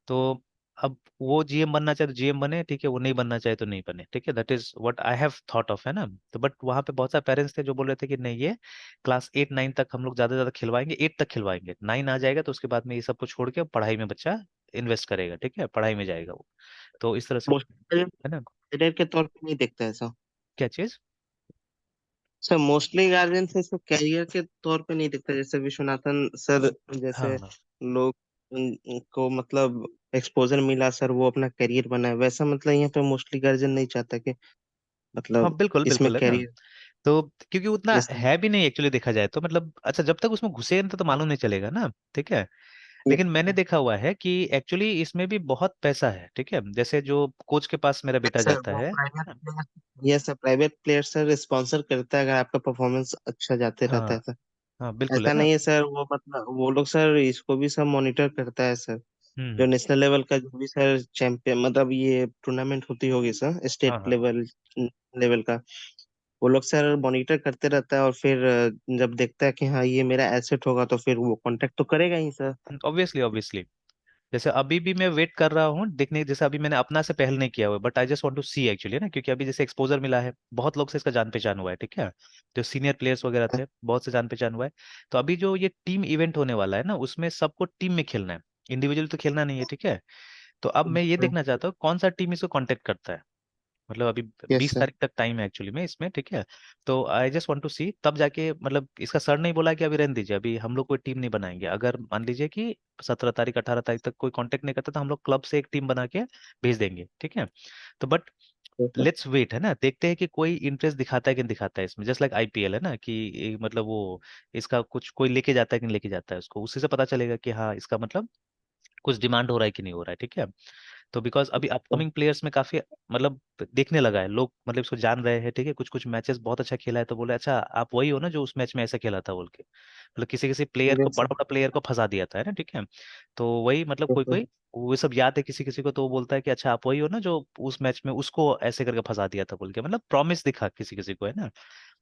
तो अब वो GM बनना चाहे तो GM बने, ठीक है, वो नहीं बनना चाहे तो नहीं बने, ठीक है, that is what I have thought of, है ना। तो बट वहाँ पे बहुत सारे पेरेंट्स थे जो बोल रहे थे कि नहीं, ये क्लास 8 9 तक हम लोग ज्यादा से ज्यादा खिलवाएंगे, 8 तक खिलवाएंगे, 9 आ जाएगा तो उसके बाद में ये सब कुछ छोड़ के पढ़ाई में बच्चा इन्वेस्ट करेगा, ठीक है, पढ़ाई में जाएगा वो। तो इस तरह से, मोस्टली है ना। करियर के तौर पे नहीं देखता है ऐसा। क्या चीज? सर मोस्टली गार्जियन इसको कैरियर के तौर पे नहीं देखता, जैसे विश्वनाथन सर जैसे हाँ लोग को मतलब एक्सपोजर मिला सर, वो अपना करियर बनाए, वैसा मतलब यहाँ पे मोस्टली गार्जियन नहीं चाहता कि हाँ, मतलब बिल्कुल इसमें बिल्कुल, है ना। करियर तो क्योंकि उतना जैसे। है भी नहीं एक्चुअली, देखा जाए तो, मतलब अच्छा जब तक उसमें घुसे तो मालूम नहीं चलेगा ना, ठीक है। यस लेकिन मैंने देखा हुआ है कि एक्चुअली इसमें भी बहुत पैसा है, ठीक है, जैसे जो कोच के पास मेरा बेटा सर, जाता वो है प्राइवेट ना। Player, yes sir, private player sir sponsor करता है अगर आपका परफॉर्मेंस अच्छा जाते रहता है हाँ सर। हाँ, बिल्कुल, है ऐसा ना। नहीं है सर, वो मतलब वो लोग सर इसको भी सब मॉनिटर करता है सर। जो हम्म। नेशनल लेवल का जो भी सर चैंपियन मतलब ये टूर्नामेंट होती होगी सर, हाँ स्टेट हाँ, लेवल लेवल का, वो लोग सर मॉनिटर करते रहता है, और फिर जब देखता है कि हाँ ये मेरा एसेट होगा तो फिर वो कांटेक्ट तो करेगा ही सर। Obviously obviously. जैसे अभी भी मैं वेट कर रहा हूँ देखने, जैसे अभी मैंने अपना से पहल नहीं किया हुआ, but I just want to see actually ना, क्योंकि अभी जैसे एक्सपोजर मिला है, बहुत लोग से इसका जान पहचान हुआ है, ठीक है, जो सीनियर प्लेयर्स वगैरह थे बहुत से जान पहचान हुआ है। तो अभी जो ये टीम इवेंट होने वाला है ना, उसमें सबको टीम में खेलना है, इंडिविजुअल तो खेलना नहीं है, ठीक है। तो अब मैं ये देखना चाहता हूँ कौन सा टीम इसको कांटेक्ट करता है, मतलब अभी यस 20 तारीख तक टाइम है एक्चुअली में इसमें, ठीक है। तो आई जस्ट वांट टू सी, तब जाके मतलब इसका सर नहीं बोला कि अभी रहने दीजिए, अभी हम लोग कोई टीम नहीं बनाएंगे, अगर मान लीजिए कि 17 तारीख 18 तारीख तक कोई कांटेक्ट नहीं करता तो हम लोग क्लब से एक टीम बना के भेज देंगे, ठीक है। तो बट सर। लेट्स वेट, है ना, देखते हैं कि कोई इंटरेस्ट दिखाता है कि नहीं दिखाता है इसमें, जस्ट लाइक IPL, है ना, कि मतलब वो इसका कुछ कोई लेके जाता है कि नहीं लेके जाता है उसको, उसी से पता चलेगा कि हाँ इसका मतलब कुछ डिमांड हो रहा है कि नहीं हो रहा है, ठीक है। तो बिकॉज अभी अपकमिंग प्लेयर्स में काफी मतलब देखने लगा है लोग, मतलब इसको जान रहे हैं, ठीक है। कुछ कुछ मैचेस बहुत अच्छा खेला है तो बोले अच्छा आप वही हो ना जो उस मैच में ऐसा खेला था बोल के, मतलब किसी किसी प्लेयर को, यस बड़ा बड़ा प्लेयर को फंसा दिया था, है ना, ठीक है। तो वही मतलब कोई सर। कोई वो सब याद है किसी किसी को, तो वो बोलता है कि अच्छा आप वही हो ना जो उस मैच में उसको ऐसे करके फंसा दिया था बोल के, मतलब प्रॉमिस दिखा किसी किसी को, है ना।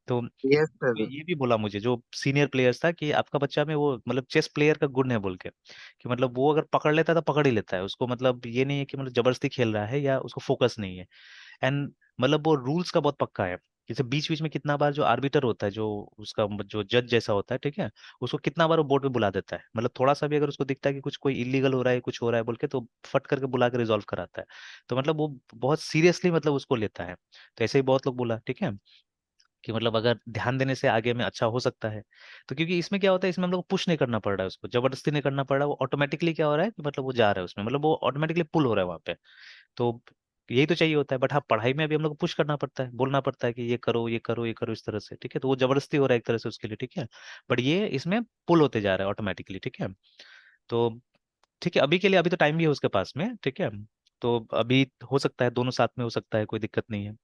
तो यस सर। ये भी बोला मुझे जो सीनियर प्लेयर्स था कि आपका बच्चा में वो मतलब चेस प्लेयर का गुण है बोल के, कि मतलब वो अगर पकड़ लेता है तो पकड़ ही लेता है उसको, मतलब ये नहीं है कि मतलब जबरदस्ती खेल रहा है या उसको फोकस नहीं है। एंड मतलब वो रूल्स का बहुत पक्का है। जैसे बीच बीच में कितना बार जो आर्बिटर होता है, जो उसका जो जज जैसा होता है, ठीक है, उसको कितना बार वो बोर्ड पे बुला देता है, मतलब थोड़ा सा भी अगर उसको दिखता है कि कुछ कोई इलीगल हो रहा है, कुछ हो रहा है बोल के, तो फट करके बुला के रिजॉल्व कराता है। तो मतलब वो बहुत सीरियसली मतलब उसको लेता है। तो ऐसे ही बहुत लोग बोला, ठीक है, कि मतलब अगर ध्यान देने से आगे में अच्छा हो सकता है। तो क्योंकि इसमें क्या होता है, इसमें हम लोग को पुश नहीं करना पड़ रहा है, उसको जबरदस्ती नहीं करना पड़ रहा है, वो ऑटोमेटिकली क्या हो रहा है कि मतलब वो जा रहा है उसमें, मतलब वो ऑटोमेटिकली पुल हो रहा है वहाँ पे। तो यही तो चाहिए होता है। बट हाँ, पढ़ाई में अभी हम लोग को पुश करना पड़ता है, बोलना पड़ता है कि ये करो ये करो ये करो इस तरह से, ठीक है। तो वो जबरदस्ती हो रहा है एक तरह से उसके लिए, ठीक है। बट ये इसमें पुल होते जा रहा है ऑटोमेटिकली, ठीक है। तो ठीक है, अभी के लिए, अभी तो टाइम भी है उसके पास में, ठीक है। तो अभी हो सकता है दोनों साथ में हो सकता है, कोई दिक्कत नहीं है।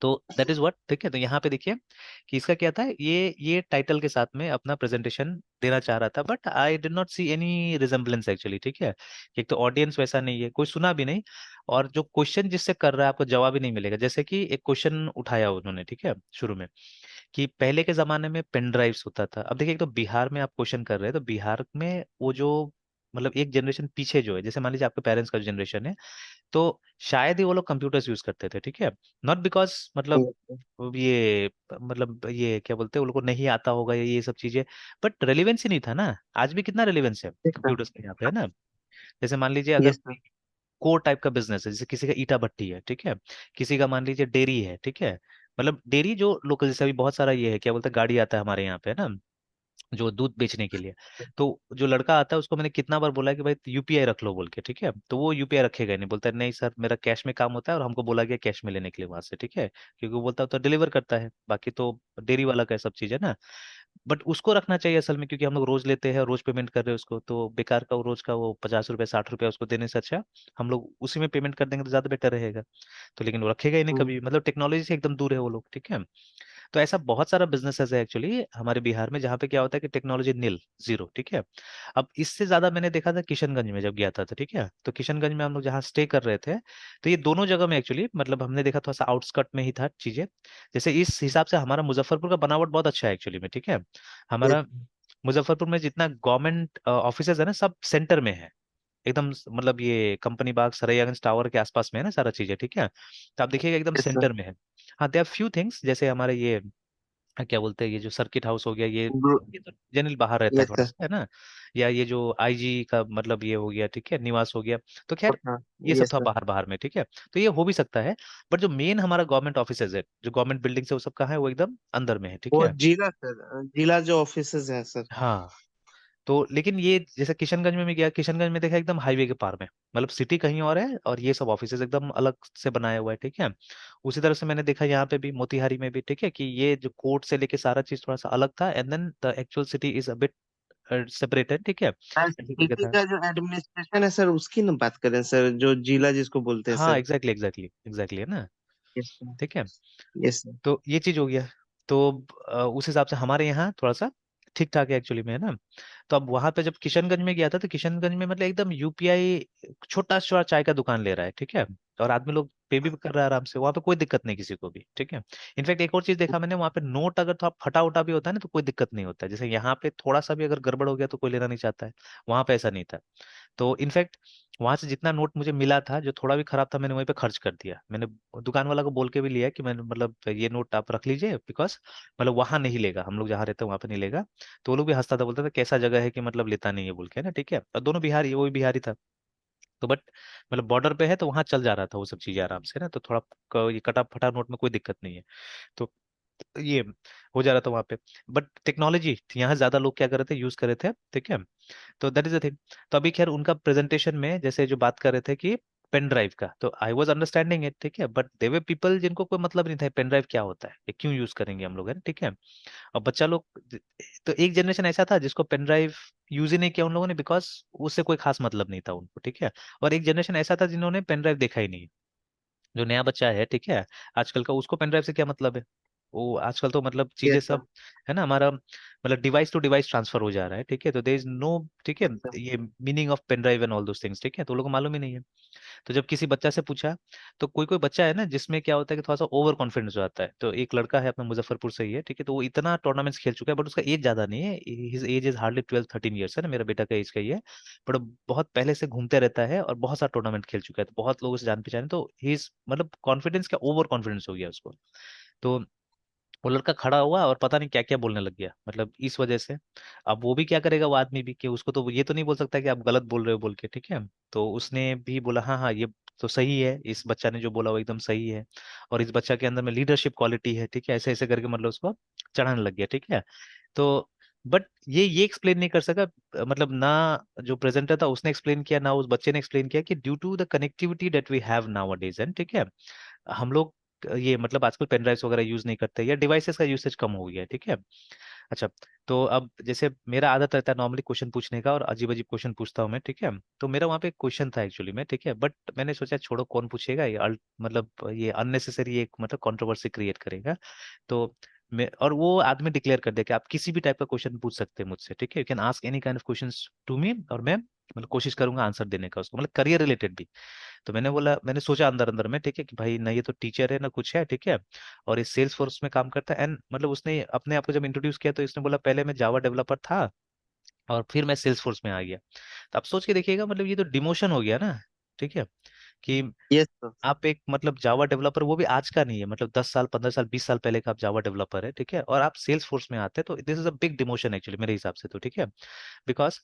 तो दैट इज व्हाट, ठीक है। तो यहाँ पे देखिए कि इसका क्या था, ये टाइटल के साथ में अपना प्रेजेंटेशन देना चाह रहा था, but I did not see any resemblance actually, ठीक है। एक तो ऑडियंस वैसा नहीं है, कोई सुना भी नहीं, और जो क्वेश्चन जिससे कर रहा है आपको जवाब ही नहीं मिलेगा। जैसे कि एक क्वेश्चन उठाया उन्होंने, ठीक है, शुरू में, कि पहले के जमाने में पेन ड्राइव्स होता था। अब देखिए, एक तो बिहार में आप क्वेश्चन कर रहे हैं, तो बिहार में वो जो मतलब एक जनरेशन पीछे जो है, जैसे मान लीजिए आपके पेरेंट्स का जनरेशन है, तो शायद ही वो लोग कंप्यूटर्स यूज करते थे, ठीक है। नॉट बिकॉज मतलब ये मतलब ये क्या बोलते हैं, उन लोगों को नहीं आता होगा ये सब चीजें, बट रेलिवेंस ही नहीं था ना। आज भी कितना रेलिवेंस है यस सर। कंप्यूटर्स के यहाँ पे, है ना। जैसे मान लीजिए अगर यस सर। कोई कोर टाइप का बिजनेस है, जैसे किसी का ईटा भट्टी है, ठीक है, किसी का मान लीजिए डेयरी है, ठीक है, मतलब डेयरी जो लोकल, जैसे अभी बहुत सारा ये है क्या बोलते हैं, गाड़ी आता है हमारे यहाँ पे, है ना, जो दूध बेचने के लिए। तो जो लड़का आता है उसको मैंने कितना बार बोला है कि भाई यूपीआई रख लो बोल के, ठीक है, तो वो यूपीआई रखेगा ही नहीं, बोलता है नहीं सर मेरा कैश में काम होता है, और हमको बोला गया कैश में लेने के लिए वहां से, ठीक है, क्योंकि वो बोलता है तो डिलीवर करता है, बाकी तो डेयरी वाला का सब चीज है ना। बट उसको रखना चाहिए असल में, क्योंकि हम लोग रोज लेते हैं, रोज पेमेंट कर रहे हैं उसको, तो बेकार का वो रोज का वो 50 रुपये 60 रुपये उसको देने से अच्छा हम लोग उसी में पेमेंट कर देंगे तो ज्यादा बेटर रहेगा। तो लेकिन वो रखेगा ही नहीं कभी, मतलब टेक्नोलॉजी से एकदम दूर है वो लोग, ठीक है। तो ऐसा बहुत सारा बिजनेसेस है एक्चुअली हमारे बिहार में, जहाँ पे क्या होता है कि टेक्नोलॉजी नील, जीरो, ठीक है। अब इससे ज्यादा मैंने देखा था किशनगंज में जब गया था, तो ठीक है, तो किशनगंज में हम लोग जहाँ स्टे कर रहे थे, तो ये दोनों जगह में एक्चुअली मतलब हमने देखा थोड़ा सा आउटस्कर्ट में ही था चीजें। जैसे इस हिसाब से हमारा मुजफ्फरपुर का बनावट बहुत अच्छा है एक्चुअली में, ठीक है। यस हमारा मुजफ्फरपुर में जितना गवर्नमेंट ऑफिसेज है ना, सब सेंटर में है एकदम, मतलब ये कंपनी बाग सरैयागंज टावर के आसपास में है ना सारा चीजें, ठीक है। तो आप देखिएगा एकदम सर। सेंटर में है। हाँ, दे आर फ्यू थिंग्स, जैसे हमारे ये क्या बोलते हैं, ये जो सर्किट हाउस हो गया, ये तो जनरल बाहर रहता है यस थोड़ा सर। सा, है ना। या ये जो आईजी का मतलब ये हो गया, ठीक है, निवास हो गया। तो खैर हाँ। ये सब यस था सर। बाहर बाहर में, ठीक है। तो ये हो भी सकता है। बट जो मेन हमारा गवर्नमेंट ऑफिसेज है, जो गवर्नमेंट बिल्डिंग है, वो सब कहाँ है, वो एकदम अंदर में है, ठीक वो है। जिला सर, जिला जो ऑफिसेज है सर। हाँ। तो लेकिन ये जैसे किशनगंज में भी गया, किशनगंज में देखा एकदम हाईवे के पार में, मतलब सिटी कहीं और है और ये सब ऑफिसेज एकदम अलग से बनाया हुआ है, ठीक है। उसी तरह से मैंने देखा यहाँ पे भी मोतिहारी में भी, ठीक है, कि ये जो कोर्ट से लेके सारा चीज थोड़ा सा अलग था, and then the actual city is a bit separated, ठीक है, ऐसे करके सिटी था। का जो एडमिनिस्ट्रेशन है सर, उसकी ना बात करें सर, जो जिला जिसको बोलते हैं हाँ सर। एग्जैक्टली एग्जैक्टली एग्जैक्टली, है ना, यस सर। ठीक है। Yes sir. तो ये चीज हो गया। तो उस हिसाब से हमारे यहाँ थोड़ा सा ठीक ठाक है एक्चुअली में, है ना। तो अब वहां पे जब किशनगंज में गया था, तो किशनगंज में मतलब एकदम यूपीआई छोटा छोटा चाय का दुकान ले रहा है, ठीक है, और आदमी लोग पे भी कर रहा है आराम से, वहां पे कोई दिक्कत नहीं किसी को भी, ठीक है। इनफैक्ट एक और चीज देखा मैंने, वहां पे नोट अगर थोड़ा फटा उटा भी होता है ना, तो कोई दिक्कत नहीं होता है। जैसे यहाँ पे थोड़ा सा भी अगर गड़बड़ हो गया तो कोई लेना नहीं चाहता है, वहां पे ऐसा नहीं था। तो इनफैक्ट वहां से जितना नोट मुझे मिला था जो थोड़ा भी खराब था, मैंने वहीं पे खर्च कर दिया। मैंने दुकान वाला को बोल के भी लिया कि मैंने मतलब ये नोट आप रख लीजिए, बिकॉज मतलब वहां नहीं लेगा, हम लोग जहाँ रहते हैं वहां पे नहीं लेगा। तो वो लोग भी हंसता था, बोलता था कैसा जगह है कि मतलब लेता नहीं है बोल के, है ना, ठीक है। और दोनों बिहारी, वो भी बिहारी था। तो बट मतलब बॉर्डर पे है तो वहां चल जा रहा था वो सब चीजें आराम से ना, तो थोड़ा ये कटा फटा नोट में कोई दिक्कत नहीं है। तो ये हो जा रहा था वहां पे। बट टेक्नोलॉजी यहाँ ज्यादा लोग क्या कर रहे थे, यूज कर रहे थे, ठीक है। तो दैट इज द थिंग। तो अभी खैर उनका प्रेजेंटेशन में जैसे जो बात कर रहे थे कि पेन ड्राइव का, तो आई वॉज अंडरस्टैंडिंग इट, ठीक है, बट दे वे पीपल जिनको कोई मतलब नहीं था पेन ड्राइव क्या होता है, ये क्यों यूज करेंगे हम लोग, है ना, ठीक है। और बच्चा लोग, तो एक जनरेशन ऐसा था जिसको पेन ड्राइव यूज ही नहीं किया उन लोगों ने, बिकॉज उससे कोई खास मतलब नहीं था उनको, ठीक है। और एक जनरेशन ऐसा था जिन्होंने पेन ड्राइव देखा ही नहीं। जो नया बच्चा है, ठीक है, आजकल का, उसको पेन ड्राइव से क्या मतलब है। वो आजकल तो मतलब चीजें यस सर। सब, है ना, हमारा मतलब डिवाइस टू डिवाइस ट्रांसफर हो जा रहा है, ठीक है, तो देयर इज नो, ठीक है, यस सर। ये meaning of pen drive and all those things, ठीक है, तो लोगों को मालूम ही नहीं है। तो जब किसी बच्चा से पूछा, तो कोई कोई बच्चा है ना जिसमें क्या होता है कि थोड़ा सा ओवर कॉन्फिडेंस हो जाता है। तो एक लड़का है अपना मुजफ्फरपुर से ही है, ठीक है, तो वो इतना टूर्नामेंट्स खेल चुका है, बट उसका एज ज्यादा नहीं है, his age is hardly 12-13 years है ना, मेरा बेटा का एज का ही है। बट बहुत पहले से घूमते रहता है और बहुत सारा टूर्नामेंट खेल चुका है, तो बहुत लोगों से जान पहचान है, तो ही इज मतलब कॉन्फिडेंस क्या, ओवर कॉन्फिडेंस हो गया उसको। तो वो लड़का खड़ा हुआ और पता नहीं क्या क्या बोलने लग गया, मतलब इस वजह से। अब वो भी क्या करेगा, वो आदमी भी, कि उसको तो ये तो नहीं बोल सकता कि आप गलत बोल रहे हो बोल के, ठीक है। तो उसने भी बोला हाँ हाँ ये तो सही है, इस बच्चा ने जो बोला वो एकदम सही है, और इस बच्चा के अंदर में लीडरशिप क्वालिटी है, ठीक है, ऐसे ऐसे करके मतलब उसको चढ़ाने लग गया, ठीक है। तो बट ये एक्सप्लेन नहीं कर सका, मतलब ना जो प्रेजेंटर था उसने एक्सप्लेन किया, ना उस बच्चे ने एक्सप्लेन किया, कि due to the connectivity that we have nowadays, and ठीक है, हम लोग ये मतलब आजकल पेन ड्राइव्स वगैरह यूज नहीं करते, या डिवाइसेस का यूसेज कम हो गया है, ठीक है। अच्छा, तो अब जैसे मेरा आदत रहता है नॉर्मली क्वेश्चन पूछने का, और अजीब अजीब क्वेश्चन पूछता हूँ मैं, ठीक है। तो मेरा वहाँ पे एक क्वेश्चन था एक्चुअली में, ठीक है, बट मैंने सोचा छोड़ो कौन पूछेगा, ये मतलब ये अननेसेसरी एक मतलब कंट्रोवर्सी क्रिएट करेगा। तो मैं, और वो आदमी डिक्लेयर कर दिया कि आप किसी भी टाइप का क्वेश्चन पूछ सकते हैं मुझसे, ठीक है, you can ask any kind of questions to me, और मैं मतलब कोशिश करूंगा आंसर देने का उसको, मतलब करियर रिलेटेड भी। तो मैंने बोला, मैंने सोचा अंदर अंदर में, ठीक है, कि भाई ना ये तो टीचर है ना कुछ है, ठीक है, और ये सेल्स फोर्स में काम करता है, एंड मतलब उसने अपने आप को जब इंट्रोड्यूस किया तो इसने बोला पहले मैं जावा डेवलपर था और फिर मैं सेल्स फोर्स में आ गया। तो आप सोच के देखिएगा, मतलब ये तो डिमोशन हो गया ना, ठीक है, कि यस सर। आप एक मतलब जावा डेवलपर, वो भी आज का नहीं है, मतलब 10 साल 15 साल 20 साल पहले का आप जावा डेवलपर है, ठीक है, और आप सेल्स फोर्स में आते हैं, तो this is a big demotion actually मेरे हिसाब से, तो ठीक है। Because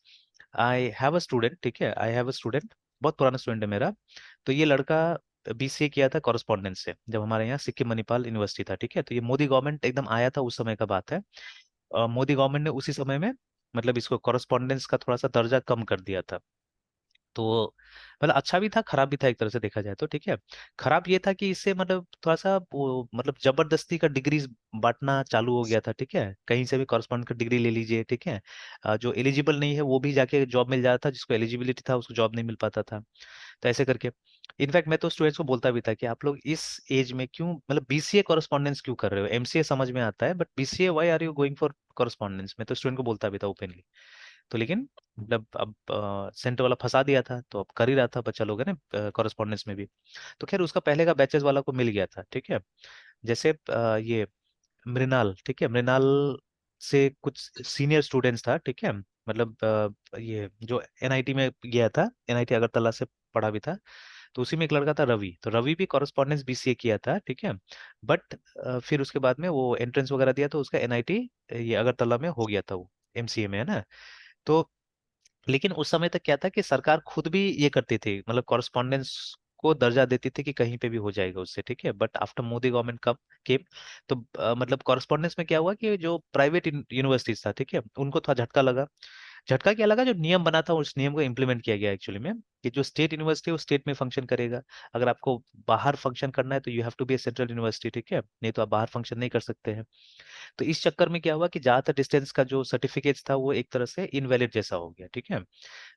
I have a student, ठीक है, आई हैव अ स्टूडेंट, बहुत पुराना स्टूडेंट है मेरा। तो ये लड़का बीसीए किया था कॉरेस्पॉन्डेंस से, जब हमारे यहाँ सिक्किम मणिपाल यूनिवर्सिटी था, ठीक है, तो ये मोदी गवर्नमेंट एकदम आया था उस समय का बात है। मोदी गवर्नमेंट ने उसी समय में मतलब इसको कॉरेस्पॉन्डेंस का थोड़ा सा दर्जा कम कर दिया था। तो मतलब अच्छा भी था खराब भी था एक तरह से देखा जाए तो, ठीक है। खराब ये था कि इससे मतलब थोड़ा सा वो मतलब जबरदस्ती का डिग्री बांटना चालू हो गया था, ठीक है, कहीं से भी कॉरेस्पॉन्डेंट का डिग्री ले लीजिए, ठीक है। जो एलिजिबल नहीं है वो भी जाके जॉब मिल जाता था, जिसको एलिजिबिलिटी था उसको जॉब नहीं मिल पाता था। तो ऐसे करके इनफैक्ट मैं तो स्टूडेंट्स को बोलता भी था कि आप लोग इस एज में क्यों मतलब बीसीए कॉरेस्पॉन्डेंस क्यों कर रहे हो, एमसीए समझ में आता है but BCA why are you going for correspondence, मैं तो स्टूडेंट को बोलता भी था ओपनली। तो लेकिन मतलब अब सेंटर वाला फंसा दिया था, तो अब कर ही रहा था बच्चा लोग है ना कॉरेस्पॉन्डेंस में भी। तो खैर उसका पहले का बैचेस वाला को मिल गया था, ठीक है। जैसे ये मृणाल, ठीक है, मृणाल से कुछ सीनियर स्टूडेंट्स था, ठीक है, मतलब ये जो एनआईटी में गया था, एनआईटी अगरतला से पढ़ा भी था। तो उसी में एक लड़का था रवि, तो रवि भी कॉरेस्पॉन्डेंस बीसीए किया था, ठीक है। बट फिर उसके बाद में वो एंट्रेंस वगैरह दिया तो उसका एनआईटी ये अगरतला में हो गया था, वो एमसीए में है ना। तो लेकिन उस समय तक क्या था कि सरकार खुद भी ये करती थी, मतलब कॉरेस्पॉन्डेंस को दर्जा देती थी कि कहीं पे भी हो जाएगा उससे, ठीक है। बट आफ्टर मोदी गवर्नमेंट कब केम, तो मतलब कॉरेस्पॉन्डेंस में क्या हुआ कि जो प्राइवेट यूनिवर्सिटीज था, ठीक है, उनको थोड़ा झटका लगा। झटका क्या लगा, जो नियम बना था उस नियम को इम्प्लीमेंट किया गया एक्चुअली में, कि जो स्टेट यूनिवर्सिटी है वो स्टेट में फंक्शन करेगा। अगर आपको बाहर फंक्शन करना है तो you have to be a central university, ठीक है, नहीं तो आप बाहर फंक्शन नहीं कर सकते हैं। तो इस चक्कर में क्या हुआ कि ज्यादातर डिस्टेंस का जो सर्टिफिकेट्स था वो एक तरह से इनवैलिड जैसा हो गया, ठीक है।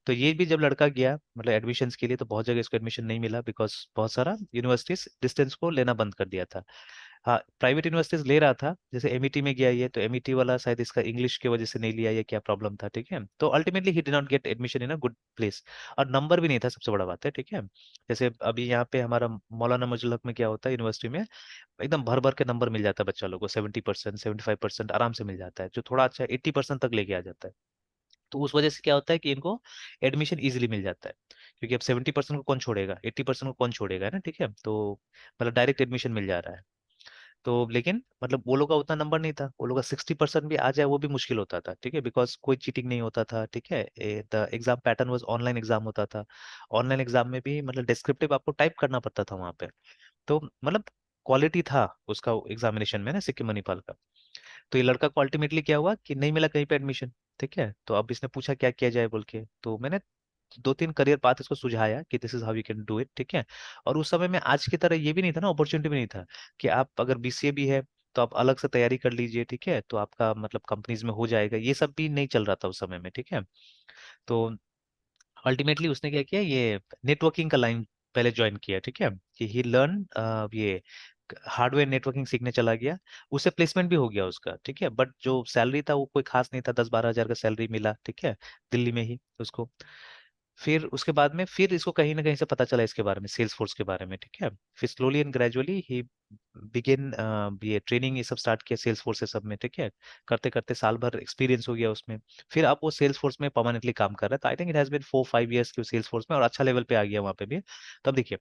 तो ये भी जब लड़का गया मतलब एडमिशन्स के लिए, तो बहुत जगह इसको एडमिशन नहीं मिला, बिकॉज बहुत सारा यूनिवर्सिटीज डिस्टेंस को लेना बंद कर दिया था। हाँ, प्राइवेट यूनिवर्सिटीज ले रहा था, जैसे एमईटी में गया ये, तो एमईटी वाला शायद इसका इंग्लिश की वजह से नहीं लिया, ये क्या प्रॉब्लम था, ठीक है। तो ultimately he did not get admission in a good place, और नंबर भी नहीं था, सबसे बड़ा बात है, ठीक है। जैसे अभी यहाँ पे हमारा मौलाना मजलुल हक में क्या होता है यूनिवर्सिटी में, एकदम भर भर के नंबर मिल जाता है बच्चा लोग को, 70% 75% आराम से मिल जाता है, जो थोड़ा अच्छा 80% तक लेके आ जाता है। तो उस वजह से क्या होता है कि इनको एडमिशन इजीली मिल जाता है, क्योंकि अब 70% को कौन छोड़ेगा, 80% को कौन छोड़ेगा, है ना, ठीक है। तो मतलब डायरेक्ट एडमिशन मिल जा रहा है। तो लेकिन मतलब वो लोग का उतना नंबर नहीं था, वो लोग का 60% भी आ जाए वो भी मुश्किल होता था, ठीक है, बिकॉज कोई चीटिंग नहीं होता था, ठीक है। The exam pattern was online exam होता था। ऑनलाइन एग्जाम में भी मतलब डिस्क्रिप्टिव आपको टाइप करना पड़ता था वहां पे। तो मतलब क्वालिटी था उसका एग्जामिनेशन में ना सिक्किम मणिपाल का। तो ये लड़का को अल्टीमेटली क्या हुआ कि नहीं मिला कहीं पे एडमिशन, ठीक है। तो अब इसने पूछा क्या किया जाए बोल के, तो मैंने दो तीन करियर पाथ इसको सुझाया कि this is how you can do it, ठीक है। और उस समय में आज की तरह ये भी नहीं था ना, अपॉर्चुनिटी भी नहीं था कि आप अगर बीसीए भी है तो आप अलग से तैयारी कर लीजिए, ठीक है, तो आपका मतलब कंपनीज में हो जाएगा, ये सब भी नहीं चल रहा था उस समय में, ठीक है। तो अल्टीमेटली उसने क्या किया, ये नेटवर्किंग का लाइन पहले ज्वाइन किया, ठीक है, कि ही लर्न ये हार्डवेयर नेटवर्किंग सीखने चला गया। उससे प्लेसमेंट भी हो गया उसका, ठीक है, बट जो सैलरी था वो कोई खास नहीं था, 10-12 हजार का सैलरी मिला, ठीक है, दिल्ली में ही उसको। फिर उसके बाद में फिर इसको कहीं ना कहीं से पता चला इसके बारे में, सेल्स फोर्स के बारे में, ठीक है। फिर slowly and gradually he begin ये ट्रेनिंग ये सब स्टार्ट किया सेल्स फोर्स से सब में, ठीक है। करते करते साल भर एक्सपीरियंस हो गया उसमें। फिर अब वो सेल्स फोर्स में परमानेंटली काम कर रहा है, तो I think it has been 4-5 years की सेल्स फोर्स में, और अच्छा लेवल पे आ गया वहाँ पे भी। तब देखिए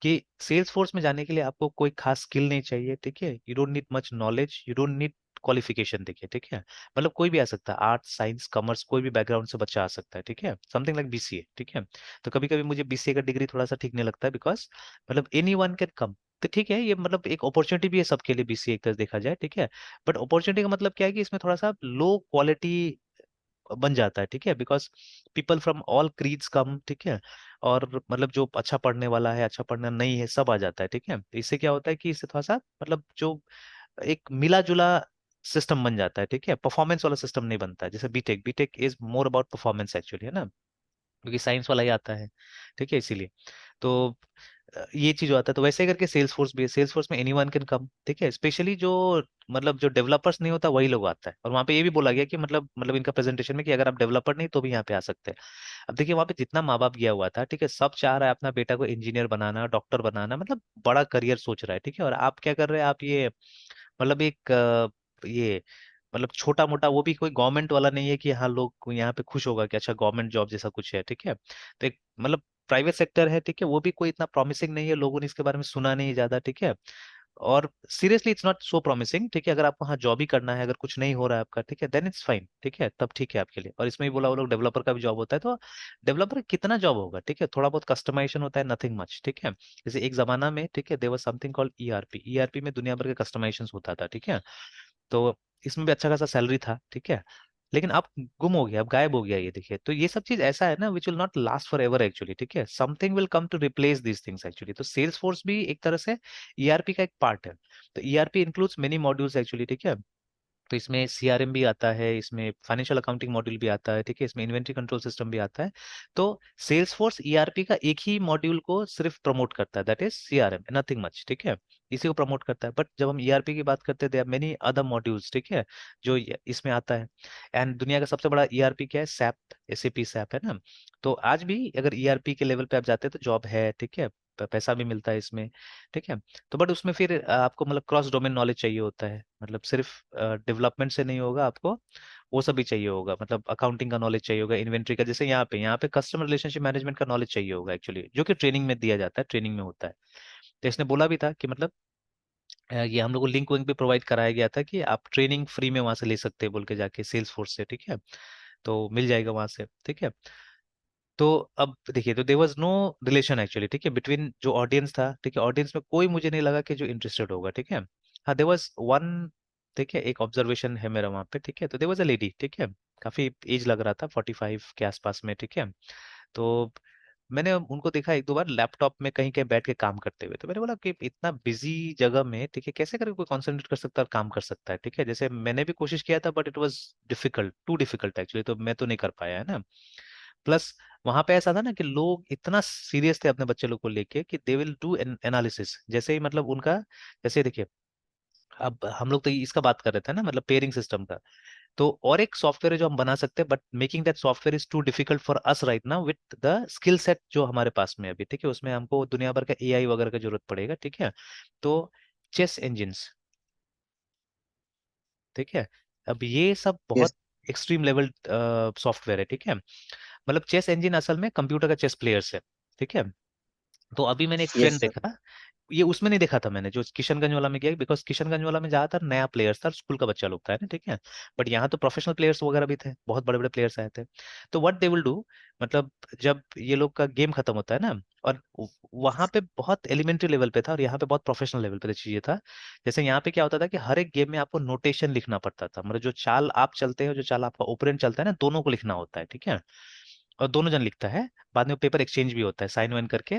कि सेल्स फोर्स में जाने के लिए आपको कोई खास स्किल नहीं चाहिए, ठीक है, you don't need much knowledge, you don't need qualification, देखिए, ठीक है। मतलब कोई भी आ सकता है, आर्ट्स साइंस कॉमर्स कोई भी बैकग्राउंड से बच्चा आ सकता है, ठीक है, समथिंग लाइक बीसीए, ठीक है। तो कभी कभी मुझे बीसीए का डिग्री थोड़ा सा ठीक नहीं लगता है, बिकॉज मतलब एनी वन कैन कम। तो ठीक है, ये मतलब एक अपॉर्चुनिटी भी है सबके लिए बीसीए एक तरह से देखा जाए, ठीक है। बट अपॉर्चुनिटी का मतलब क्या है कि इसमें थोड़ा सा लो क्वालिटी बन जाता है, ठीक है, because people from all creeds come, ठीक है। और मतलब जो अच्छा पढ़ने वाला है, अच्छा पढ़ना नहीं है, सब आ जाता है, ठीक है। तो इससे क्या होता है कि इससे थोड़ा सा मतलब जो एक मिला जुला सिस्टम बन जाता है, ठीक है, परफॉर्मेंस वाला सिस्टम नहीं बनता है, जैसे BTech, BTech is more about performance actually, है ना, क्योंकि साइंस वाला ही आता है, ठीक है, इसीलिए। तो ये चीज आता है, तो वैसे ही करके सेल्स फोर्स भी है, सेल्स फोर्स में एनी वन कैन कम, ठीक है, स्पेशली जो मतलब जो डेवलपर्स नहीं होता वही लोग आता है। और वहाँ पे ये भी बोला गया कि मतलब इनका प्रेजेंटेशन में कि अगर आप डेवलपर नहीं तो भी यहाँ पे आ सकते हैं। अब देखिए वहाँ पे जितना माँ बाप गया हुआ था, ठीक है, सब चाह रहा है अपना बेटा को इंजीनियर बनाना, डॉक्टर बनाना, मतलब बड़ा करियर सोच रहा है, ठीक है। और आप क्या कर रहे हैं, आप ये मतलब एक ये मतलब छोटा मोटा, वो भी कोई गवर्नमेंट वाला नहीं है कि हाँ लोग यहाँ पे खुश होगा कि अच्छा गवर्नमेंट जॉब जैसा कुछ है, ठीक है। तो एक मतलब प्राइवेट सेक्टर है, ठीक है, वो भी कोई इतना प्रॉमिसिंग नहीं है, लोगों ने इसके बारे में सुना नहीं ज्यादा, ठीक है। और seriously it's not so promising, ठीक है, अगर आपको वहाँ जॉब ही करना है, अगर कुछ नहीं हो रहा है आपका, ठीक है, देन इट्स फाइन, ठीक है, तब ठीक है आपके लिए। और इसमें भी बोला वो लोग डेवलपर का भी जॉब होता है, तो डेवलपर कितना जॉब होगा, ठीक है, थोड़ा बहुत कस्टमाइजेशन होता है, नथिंग मच, ठीक है। जैसे एक जमाना में, ठीक है, there was something called ERP, ERP में दुनिया भर के कस्टमाइजेशन होता था, ठीक है। तो इसमें भी अच्छा खासा सैलरी था, ठीक है। लेकिन अब गुम हो गया, अब गायब हो गया ये, देखिए। तो ये सब चीज ऐसा है ना which will not last forever actually, ठीक है, something will come to replace these things actually. तो सेल्स फोर्स भी एक तरह से ईआरपी का एक पार्ट है। तो ERP includes many modules actually, ठीक है। तो इसमें सीआरएम भी आता है, इसमें फाइनेंशियल अकाउंटिंग मॉड्यूल भी आता है, ठीक है, इसमें इन्वेंट्री कंट्रोल सिस्टम भी आता है। तो सेल्स फोर्स ईआरपी का एक ही मॉड्यूल को सिर्फ प्रमोट करता है, that is CRM, nothing much, ठीक है, इसी को प्रमोट करता है। बट जब हम ईआरपी की बात करते हैं, there are many other modules, ठीक है, जो इसमें आता है। एंड दुनिया का सबसे बड़ा ईआरपी क्या है, सैप, एसएपी सैप, है ना। तो आज भी अगर ईआरपी के लेवल पे आप जाते हैं तो जॉब है, ठीक है, पैसा भी मिलता है इसमें, ठीक है। तो बट उसमें फिर आपको मतलब क्रॉस डोमेन नॉलेज चाहिए होता है, मतलब सिर्फ डेवलपमेंट से नहीं होगा आपको, वो सब भी चाहिए होगा, मतलब अकाउंटिंग का नॉलेज चाहिए होगा, इन्वेंट्री का, जैसे यहाँ पे कस्टमर रिलेशनशिप मैनेजमेंट का नॉलेज चाहिए होगा एक्चुअली, जो कि ट्रेनिंग में दिया जाता है, ट्रेनिंग में होता है। तो इसने बोला भी था कि मतलब ये हम लोग को लिंक विंक भी प्रोवाइड कराया गया था कि आप ट्रेनिंग फ्री में वहां से ले सकते हैं बोल के जाके सेल्स फोर्स से, ठीक है, तो मिल जाएगा वहां से, ठीक है। तो अब देखिए, तो there was no relation actually, ठीक है, बिटवीन जो ऑडियंस था, ठीक है, ऑडियंस में कोई मुझे नहीं लगा कि जो इंटरेस्टेड होगा, ठीक है। हाँ, देयर वाज वन, ठीक है, एक ऑब्जर्वेशन है मेरा वहाँ पे, ठीक है। तो देयर वाज अ लेडी, ठीक है, काफी एज लग रहा था, 45 के आसपास में, ठीक है। तो मैंने उनको देखा एक दो बार लैपटॉप में कहीं कहीं बैठ के काम करते हुए, तो मैंने बोला कि इतना बिजी जगह में, ठीक है, कैसे करके कोई कंसंट्रेट कर सकता है और काम कर सकता है, ठीक है। जैसे मैंने भी कोशिश किया था, but it was difficult, too difficult actually, तो मैं तो नहीं कर पाया, है ना। प्लस वहां पे ऐसा था ना कि लोग इतना सीरियस थे अपने बच्चे लोग को लेके कि दे विल डू एनालिसिस, जैसे ही मतलब उनका, जैसे देखिए, अब हम लोग तो इसका बात कर रहे थे ना, मतलब पेयरिंग सिस्टम का। तो और एक सॉफ्टवेयर है जो हम बना सकते हैं, but making that software is too difficult for us right now with the skill set जो हमारे पास में है अभी, ठीक है, उसमें हमको दुनिया भर का एआई वगैरह का जरूरत पड़ेगा, ठीक है। तो चेस इंजिन्स, ठीक है, अब ये सब बहुत यस। एक्सट्रीम लेवल सॉफ्टवेयर है, ठीक है। मतलब चेस इंजन असल में कंप्यूटर का चेस प्लेयर्स है, ठीक है। तो अभी मैंने एक यस ट्रेंड सर। देखा, ये उसमें नहीं देखा था मैंने जो किशनगंज वाला में किया, बिकॉज किशनगंज वाला में ज्यादातर नया प्लेयर्स था, स्कूल का बच्चा लोग था, है ना, ठीक है। बट यहाँ तो प्रोफेशनल प्लेयर्स वगैरह भी थे, बहुत बड़े बड़े प्लेयर्स आए थे। तो व्हाट दे विल डू, मतलब जब ये लोग का गेम खत्म होता है ना, और वहां पे बहुत एलिमेंट्री लेवल पे था और यहाँ पे बहुत प्रोफेशनल लेवल पे चीजें था। जैसे यहाँ पे क्या होता था कि हर एक गेम में आपको नोटेशन लिखना पड़ता था, मतलब जो चाल आप चलते हो, जो चाल आपका ओपोनेंट चलता है ना, दोनों को लिखना होता है, ठीक है। और दोनों जन लिखता है, बाद में पेपर एक्सचेंज भी होता है साइन वाइन करके।